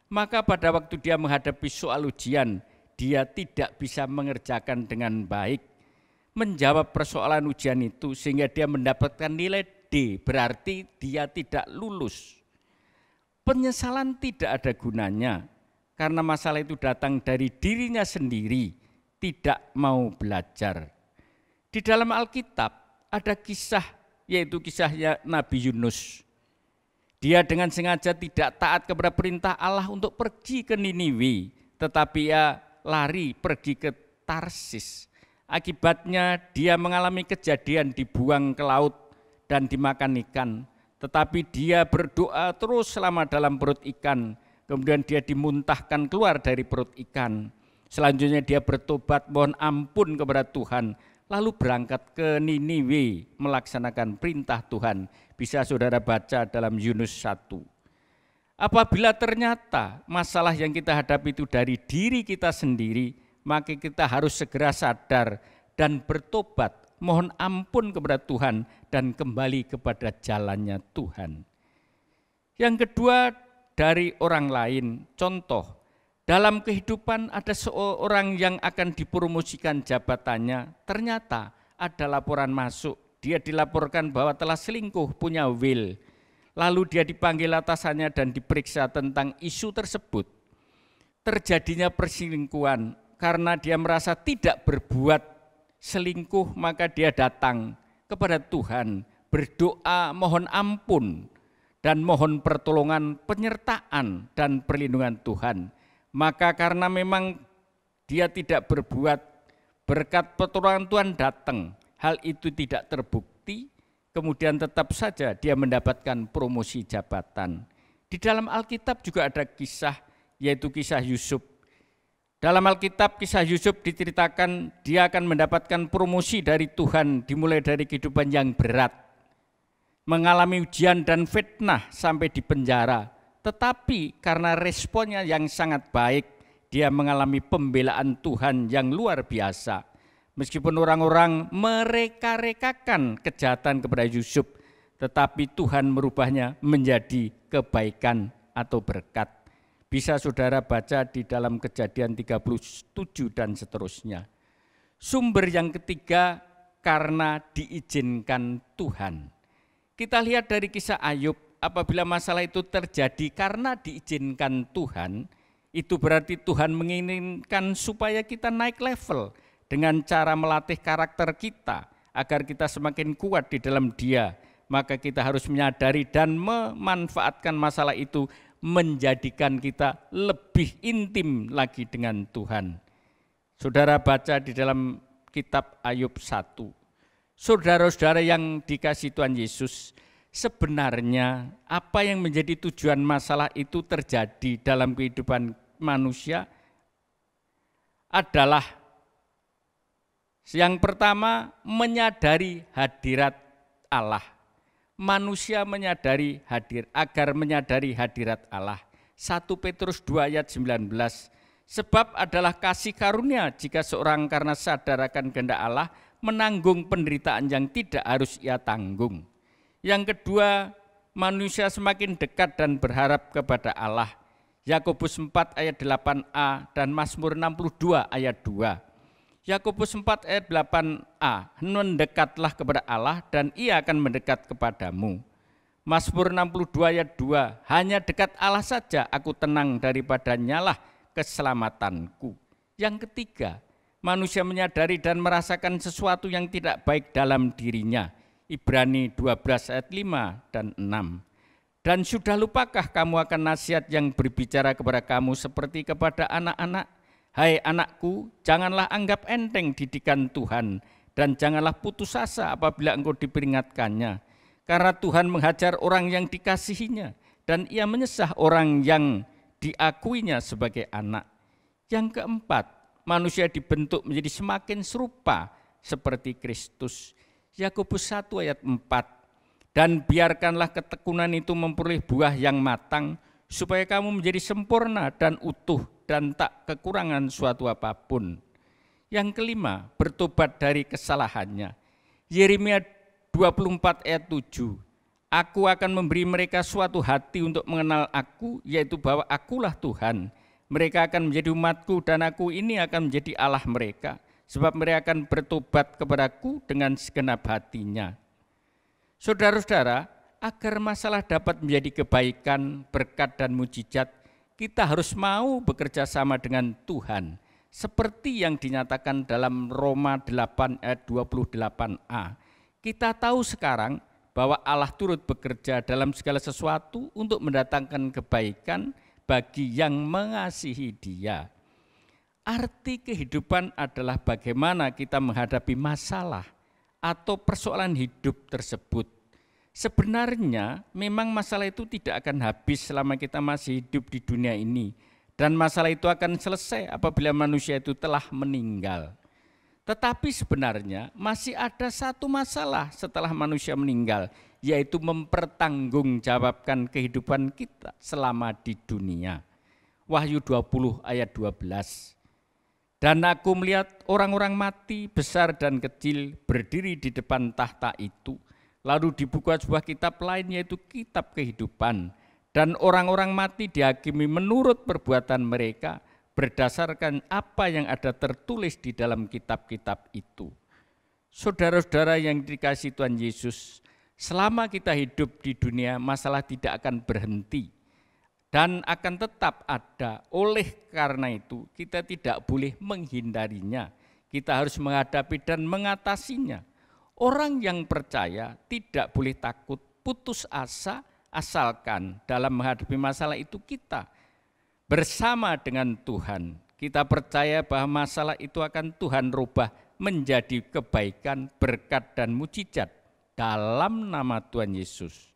Maka pada waktu dia menghadapi soal ujian, dia tidak bisa mengerjakan dengan baik, menjawab persoalan ujian itu sehingga dia mendapatkan nilai D, berarti dia tidak lulus. Penyesalan tidak ada gunanya karena masalah itu datang dari dirinya sendiri, tidak mau belajar. Di dalam Alkitab ada kisah, yaitu kisahnya Nabi Yunus. Dia dengan sengaja tidak taat kepada perintah Allah untuk pergi ke Niniwe, tetapi ia lari pergi ke Tarsis. Akibatnya dia mengalami kejadian dibuang ke laut dan dimakan ikan. Tetapi dia berdoa terus selama dalam perut ikan. Kemudian dia dimuntahkan keluar dari perut ikan. Selanjutnya dia bertobat mohon ampun kepada Tuhan. Lalu berangkat ke Niniwe melaksanakan perintah Tuhan. Bisa saudara baca dalam Yunus 1. Apabila ternyata masalah yang kita hadapi itu dari diri kita sendiri, maka kita harus segera sadar dan bertobat, mohon ampun kepada Tuhan dan kembali kepada jalannya Tuhan. Yang kedua dari orang lain, contoh, dalam kehidupan ada seorang yang akan dipromosikan jabatannya, ternyata ada laporan masuk, dia dilaporkan bahwa telah selingkuh, punya will. Lalu dia dipanggil atasannya dan diperiksa tentang isu tersebut. Terjadinya perselingkuhan. Karena dia merasa tidak berbuat selingkuh, maka dia datang kepada Tuhan, berdoa mohon ampun dan mohon pertolongan, penyertaan dan perlindungan Tuhan. Maka karena memang dia tidak berbuat, berkat pertolongan Tuhan datang. Hal itu tidak terbukti, kemudian tetap saja dia mendapatkan promosi jabatan. Di dalam Alkitab juga ada kisah, yaitu kisah Yusuf. Dalam Alkitab kisah Yusuf diceritakan dia akan mendapatkan promosi dari Tuhan dimulai dari kehidupan yang berat. Mengalami ujian dan fitnah sampai di penjara. Tetapi karena responnya yang sangat baik, dia mengalami pembelaan Tuhan yang luar biasa. Meskipun orang-orang mereka-rekakan kejahatan kepada Yusuf, tetapi Tuhan merubahnya menjadi kebaikan atau berkat. Bisa saudara baca di dalam Kejadian 37 dan seterusnya. Sumber yang ketiga karena diizinkan Tuhan. Kita lihat dari kisah Ayub, apabila masalah itu terjadi karena diizinkan Tuhan, itu berarti Tuhan menginginkan supaya kita naik level dengan cara melatih karakter kita agar kita semakin kuat di dalam Dia, maka kita harus menyadari dan memanfaatkan masalah itu menjadikan kita lebih intim lagi dengan Tuhan. Saudara baca di dalam kitab Ayub 1. Saudara-saudara yang dikasihi Tuhan Yesus, sebenarnya apa yang menjadi tujuan masalah itu terjadi dalam kehidupan manusia adalah yang pertama, menyadari hadirat Allah. Manusia menyadari agar menyadari hadirat Allah. 1 Petrus 2 ayat 19. Sebab adalah kasih karunia jika seorang karena sadar akan kehendak Allah menanggung penderitaan yang tidak harus ia tanggung. Yang kedua, manusia semakin dekat dan berharap kepada Allah. Yakobus 4 ayat 8a dan Mazmur 62 ayat 2. Yakobus 4 ayat 8a, mendekatlah kepada Allah dan ia akan mendekat kepadamu. Mazmur 62 ayat 2, hanya dekat Allah saja aku tenang, daripadanya lah keselamatanku. Yang ketiga, manusia menyadari dan merasakan sesuatu yang tidak baik dalam dirinya. Ibrani 12 ayat 5 dan 6. Dan sudah lupakah kamu akan nasihat yang berbicara kepada kamu seperti kepada anak-anak? Hai anakku, janganlah anggap enteng didikan Tuhan dan janganlah putus asa apabila engkau diperingatkannya. Karena Tuhan menghajar orang yang dikasihinya dan ia menyesah orang yang diakuinya sebagai anak. Yang keempat, manusia dibentuk menjadi semakin serupa seperti Kristus. Yakobus 1 ayat 4. Dan biarkanlah ketekunan itu memperoleh buah yang matang, supaya kamu menjadi sempurna dan utuh dan tak kekurangan suatu apapun. Yang kelima, bertobat dari kesalahannya. Yeremia 24 ayat 7. Aku akan memberi mereka suatu hati untuk mengenal aku, yaitu bahwa akulah Tuhan. Mereka akan menjadi umatku dan aku ini akan menjadi Allah mereka, sebab mereka akan bertobat kepadaku dengan segenap hatinya. Saudara-saudara, agar masalah dapat menjadi kebaikan, berkat dan mujizat, kita harus mau bekerja sama dengan Tuhan. Seperti yang dinyatakan dalam Roma 8 ayat 28a. Kita tahu sekarang bahwa Allah turut bekerja dalam segala sesuatu untuk mendatangkan kebaikan bagi yang mengasihi Dia. Arti kehidupan adalah bagaimana kita menghadapi masalah atau persoalan hidup tersebut. Sebenarnya memang masalah itu tidak akan habis selama kita masih hidup di dunia ini, dan masalah itu akan selesai apabila manusia itu telah meninggal. Tetapi sebenarnya masih ada satu masalah setelah manusia meninggal, yaitu mempertanggungjawabkan kehidupan kita selama di dunia. Wahyu 20 ayat 12. Dan aku melihat orang-orang mati besar dan kecil berdiri di depan tahta itu. Lalu dibuka sebuah kitab lain, yaitu kitab kehidupan. Dan orang-orang mati dihakimi menurut perbuatan mereka berdasarkan apa yang ada tertulis di dalam kitab-kitab itu. Saudara-saudara yang dikasihi Tuhan Yesus, selama kita hidup di dunia, masalah tidak akan berhenti dan akan tetap ada. Oleh karena itu, kita tidak boleh menghindarinya. Kita harus menghadapi dan mengatasinya. Orang yang percaya tidak boleh takut, putus asa, asalkan dalam menghadapi masalah itu kita bersama dengan Tuhan. Kita percaya bahwa masalah itu akan Tuhan rubah menjadi kebaikan, berkat dan mujizat dalam nama Tuhan Yesus.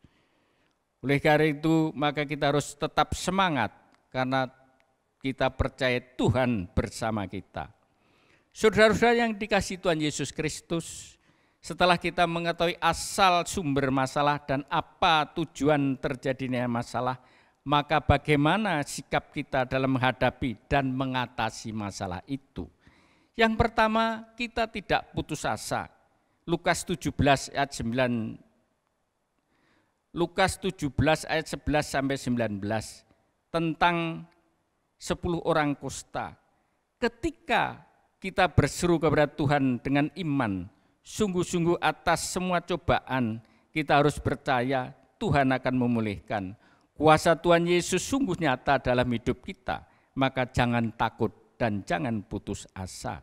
Oleh karena itu, maka kita harus tetap semangat karena kita percaya Tuhan bersama kita. Saudara-saudara yang dikasihi Tuhan Yesus Kristus, setelah kita mengetahui asal sumber masalah dan apa tujuan terjadinya masalah, maka bagaimana sikap kita dalam menghadapi dan mengatasi masalah itu? Yang pertama, kita tidak putus asa. Lukas 17 ayat 11 sampai 19 tentang 10 orang kusta. Ketika kita berseru kepada Tuhan dengan iman, sungguh-sungguh atas semua cobaan, kita harus percaya Tuhan akan memulihkan. Kuasa Tuhan Yesus sungguh nyata dalam hidup kita, maka jangan takut dan jangan putus asa.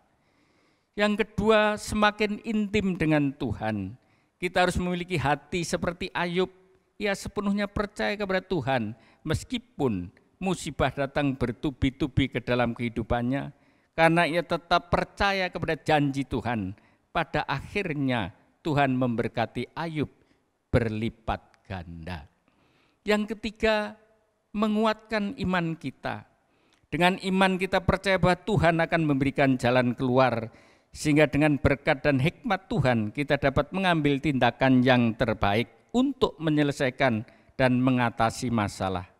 Yang kedua, semakin intim dengan Tuhan. Kita harus memiliki hati seperti Ayub. Ia sepenuhnya percaya kepada Tuhan meskipun musibah datang bertubi-tubi ke dalam kehidupannya. Karena ia tetap percaya kepada janji Tuhan. Pada akhirnya Tuhan memberkati Ayub berlipat ganda. Yang ketiga, menguatkan iman kita. Dengan iman kita percaya bahwa Tuhan akan memberikan jalan keluar, sehingga dengan berkat dan hikmat Tuhan kita dapat mengambil tindakan yang terbaik untuk menyelesaikan dan mengatasi masalah.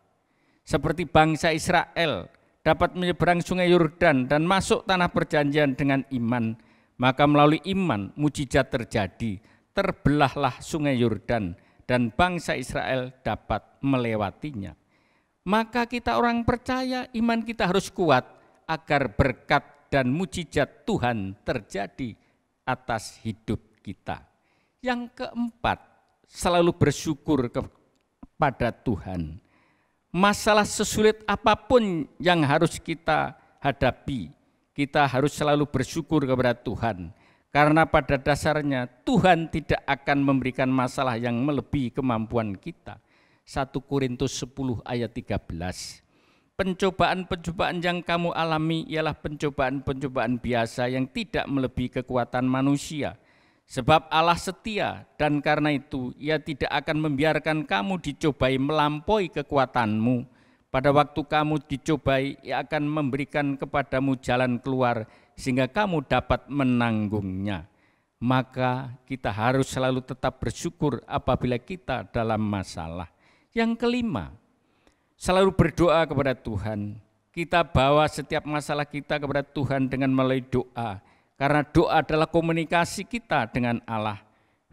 Seperti bangsa Israel dapat menyeberang sungai Yordan dan masuk tanah perjanjian dengan iman, maka melalui iman mujizat terjadi, terbelahlah sungai Yordan dan bangsa Israel dapat melewatinya. Maka kita orang percaya, iman kita harus kuat agar berkat dan mujizat Tuhan terjadi atas hidup kita. Yang keempat, selalu bersyukur kepada Tuhan. Masalah sesulit apapun yang harus kita hadapi, kita harus selalu bersyukur kepada Tuhan. Karena pada dasarnya Tuhan tidak akan memberikan masalah yang melebihi kemampuan kita. 1 Korintus 10 ayat 13. Pencobaan-pencobaan yang kamu alami ialah pencobaan-pencobaan biasa yang tidak melebihi kekuatan manusia. Sebab Allah setia dan karena itu Ia tidak akan membiarkan kamu dicobai melampaui kekuatanmu. Pada waktu kamu dicobai, Ia akan memberikan kepadamu jalan keluar sehingga kamu dapat menanggungnya. Maka kita harus selalu tetap bersyukur apabila kita dalam masalah. Yang kelima, selalu berdoa kepada Tuhan. Kita bawa setiap masalah kita kepada Tuhan dengan melalui doa. Karena doa adalah komunikasi kita dengan Allah.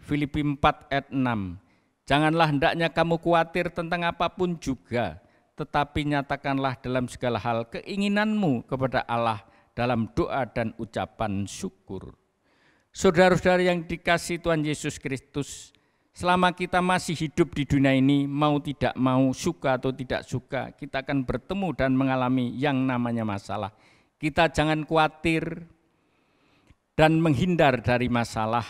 Filipi 4 ayat 6. Janganlah hendaknya kamu khawatir tentang apapun juga, tetapi nyatakanlah dalam segala hal keinginanmu kepada Allah dalam doa dan ucapan syukur. Saudara-saudara yang dikasihi Tuhan Yesus Kristus, selama kita masih hidup di dunia ini, mau tidak mau, suka atau tidak suka, kita akan bertemu dan mengalami yang namanya masalah. Kita jangan khawatir dan menghindar dari masalah,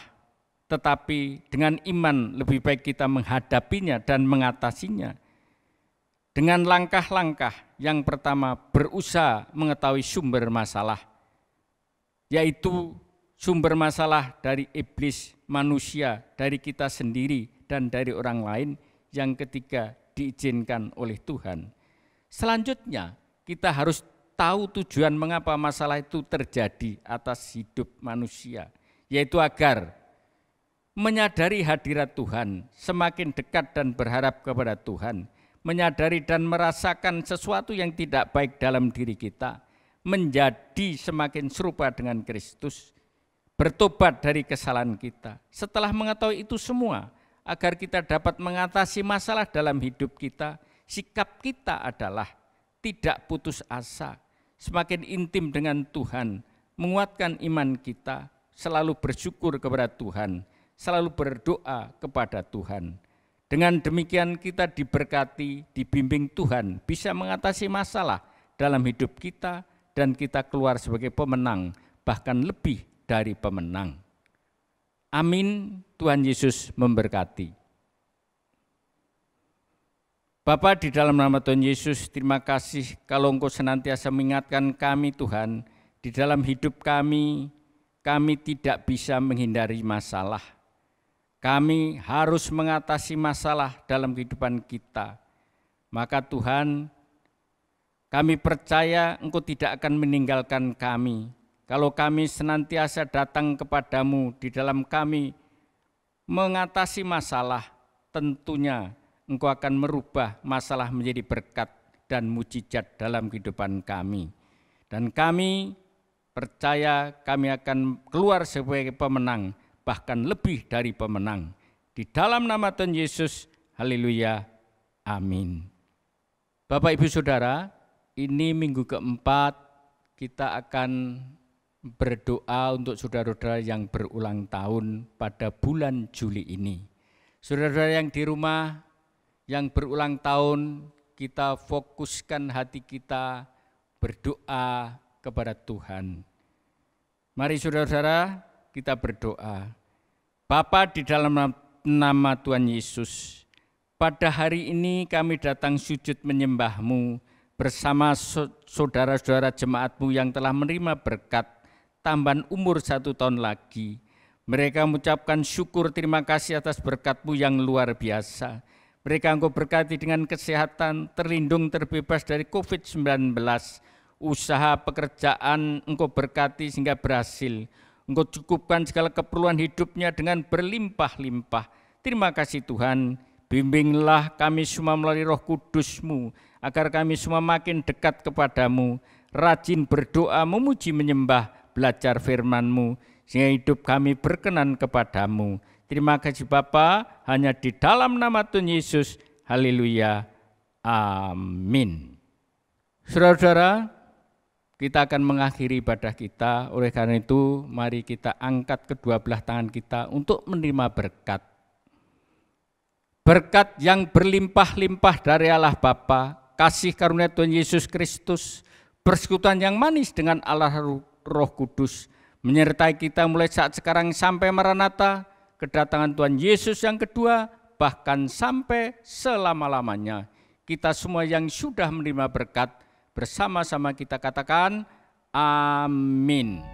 tetapi dengan iman lebih baik kita menghadapinya dan mengatasinya. Dengan langkah-langkah yang pertama, berusaha mengetahui sumber masalah, yaitu sumber masalah dari iblis, manusia, dari kita sendiri, dan dari orang lain. Yang ketiga, diizinkan oleh Tuhan. Selanjutnya, kita harus tahu tujuan mengapa masalah itu terjadi atas hidup manusia, yaitu agar menyadari hadirat Tuhan, semakin dekat dan berharap kepada Tuhan, menyadari dan merasakan sesuatu yang tidak baik dalam diri kita, menjadi semakin serupa dengan Kristus, bertobat dari kesalahan kita. Setelah mengetahui itu semua, agar kita dapat mengatasi masalah dalam hidup kita, sikap kita adalah tidak putus asa, semakin intim dengan Tuhan, menguatkan iman kita, selalu bersyukur kepada Tuhan, selalu berdoa kepada Tuhan. Dengan demikian kita diberkati, dibimbing Tuhan, bisa mengatasi masalah dalam hidup kita, dan kita keluar sebagai pemenang, bahkan lebih dari pemenang. Amin. Tuhan Yesus memberkati. Bapa, di dalam nama Tuhan Yesus, terima kasih kalau Engkau senantiasa mengingatkan kami Tuhan, di dalam hidup kami tidak bisa menghindari masalah. Kami harus mengatasi masalah dalam kehidupan kita. Maka Tuhan, kami percaya Engkau tidak akan meninggalkan kami. Kalau kami senantiasa datang kepadamu di dalam kami mengatasi masalah, tentunya Engkau akan merubah masalah menjadi berkat dan mujizat dalam kehidupan kami. Dan kami percaya kami akan keluar sebagai pemenang, bahkan lebih dari pemenang. Di dalam nama Tuhan Yesus, haleluya, amin. Bapak Ibu Saudara, ini minggu keempat kita akan berdoa untuk saudara-saudara yang berulang tahun pada bulan Juli ini. Saudara-saudara yang di rumah, yang berulang tahun, kita fokuskan hati kita berdoa kepada Tuhan. Mari saudara-saudara kita berdoa. Bapa, di dalam nama Tuhan Yesus, pada hari ini kami datang sujud menyembah-Mu bersama saudara-saudara jemaat-Mu yang telah menerima berkat tambahan umur 1 tahun lagi. Mereka mengucapkan syukur terima kasih atas berkat-Mu yang luar biasa. Mereka Engkau berkati dengan kesehatan, terlindung, terbebas dari COVID-19. Usaha pekerjaan Engkau berkati sehingga berhasil. Engkau cukupkan segala keperluan hidupnya dengan berlimpah-limpah. Terima kasih Tuhan, bimbinglah kami semua melalui Roh Kudus-Mu, agar kami semua makin dekat kepadamu, rajin berdoa, memuji, menyembah, belajar firman-Mu, sehingga hidup kami berkenan kepadamu. Terima kasih Bapa, hanya di dalam nama Tuhan Yesus, haleluya, amin. Saudara-saudara, kita akan mengakhiri ibadah kita, oleh karena itu mari kita angkat kedua belah tangan kita untuk menerima berkat. Berkat yang berlimpah-limpah dari Allah Bapa, kasih karunia Tuhan Yesus Kristus, persekutuan yang manis dengan Allah Roh Kudus, menyertai kita mulai saat sekarang sampai Maranatha, kedatangan Tuhan Yesus yang kedua, bahkan sampai selama-lamanya. Kita semua yang sudah menerima berkat, bersama-sama kita katakan amin.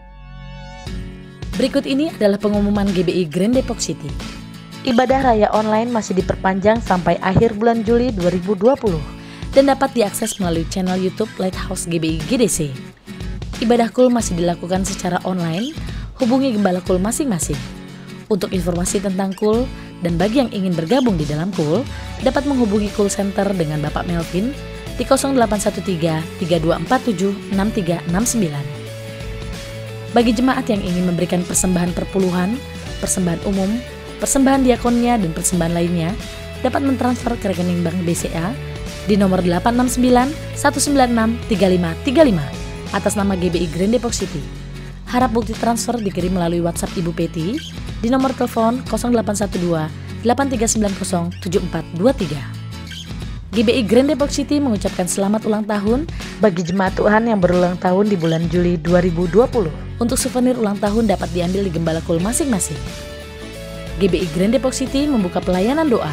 Berikut ini adalah pengumuman GBI Grand Depok City. Ibadah raya online masih diperpanjang sampai akhir bulan Juli 2020 dan dapat diakses melalui channel YouTube Lighthouse GBI GDC. Ibadah KUL masih dilakukan secara online, hubungi gembala KUL masing-masing. Untuk informasi tentang KUL dan bagi yang ingin bergabung di dalam KUL, dapat menghubungi KUL Center dengan Bapak Melvin di 0813-3247-6369. Bagi jemaat yang ingin memberikan persembahan perpuluhan, persembahan umum, persembahan diakonnya, dan persembahan lainnya, dapat mentransfer ke rekening Bank BCA di nomor 869-196-3535 atas nama GBI Grand Depok City. Harap bukti transfer dikirim melalui WhatsApp Ibu Peti di nomor telepon 0812-8390-7423. GBI Grand Depok City mengucapkan selamat ulang tahun bagi jemaat Tuhan yang berulang tahun di bulan Juli 2020. Untuk souvenir ulang tahun dapat diambil di gembala KUL masing-masing. GBI Grand Depok City membuka pelayanan doa.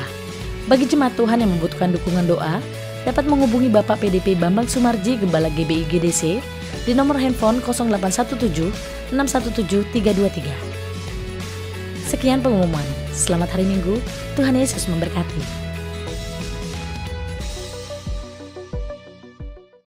Bagi jemaat Tuhan yang membutuhkan dukungan doa, dapat menghubungi Bapak PDP Bambang Sumarji, Gembala GBI GDC, di nomor handphone 0817-617-323. Sekian pengumuman. Selamat hari Minggu, Tuhan Yesus memberkati.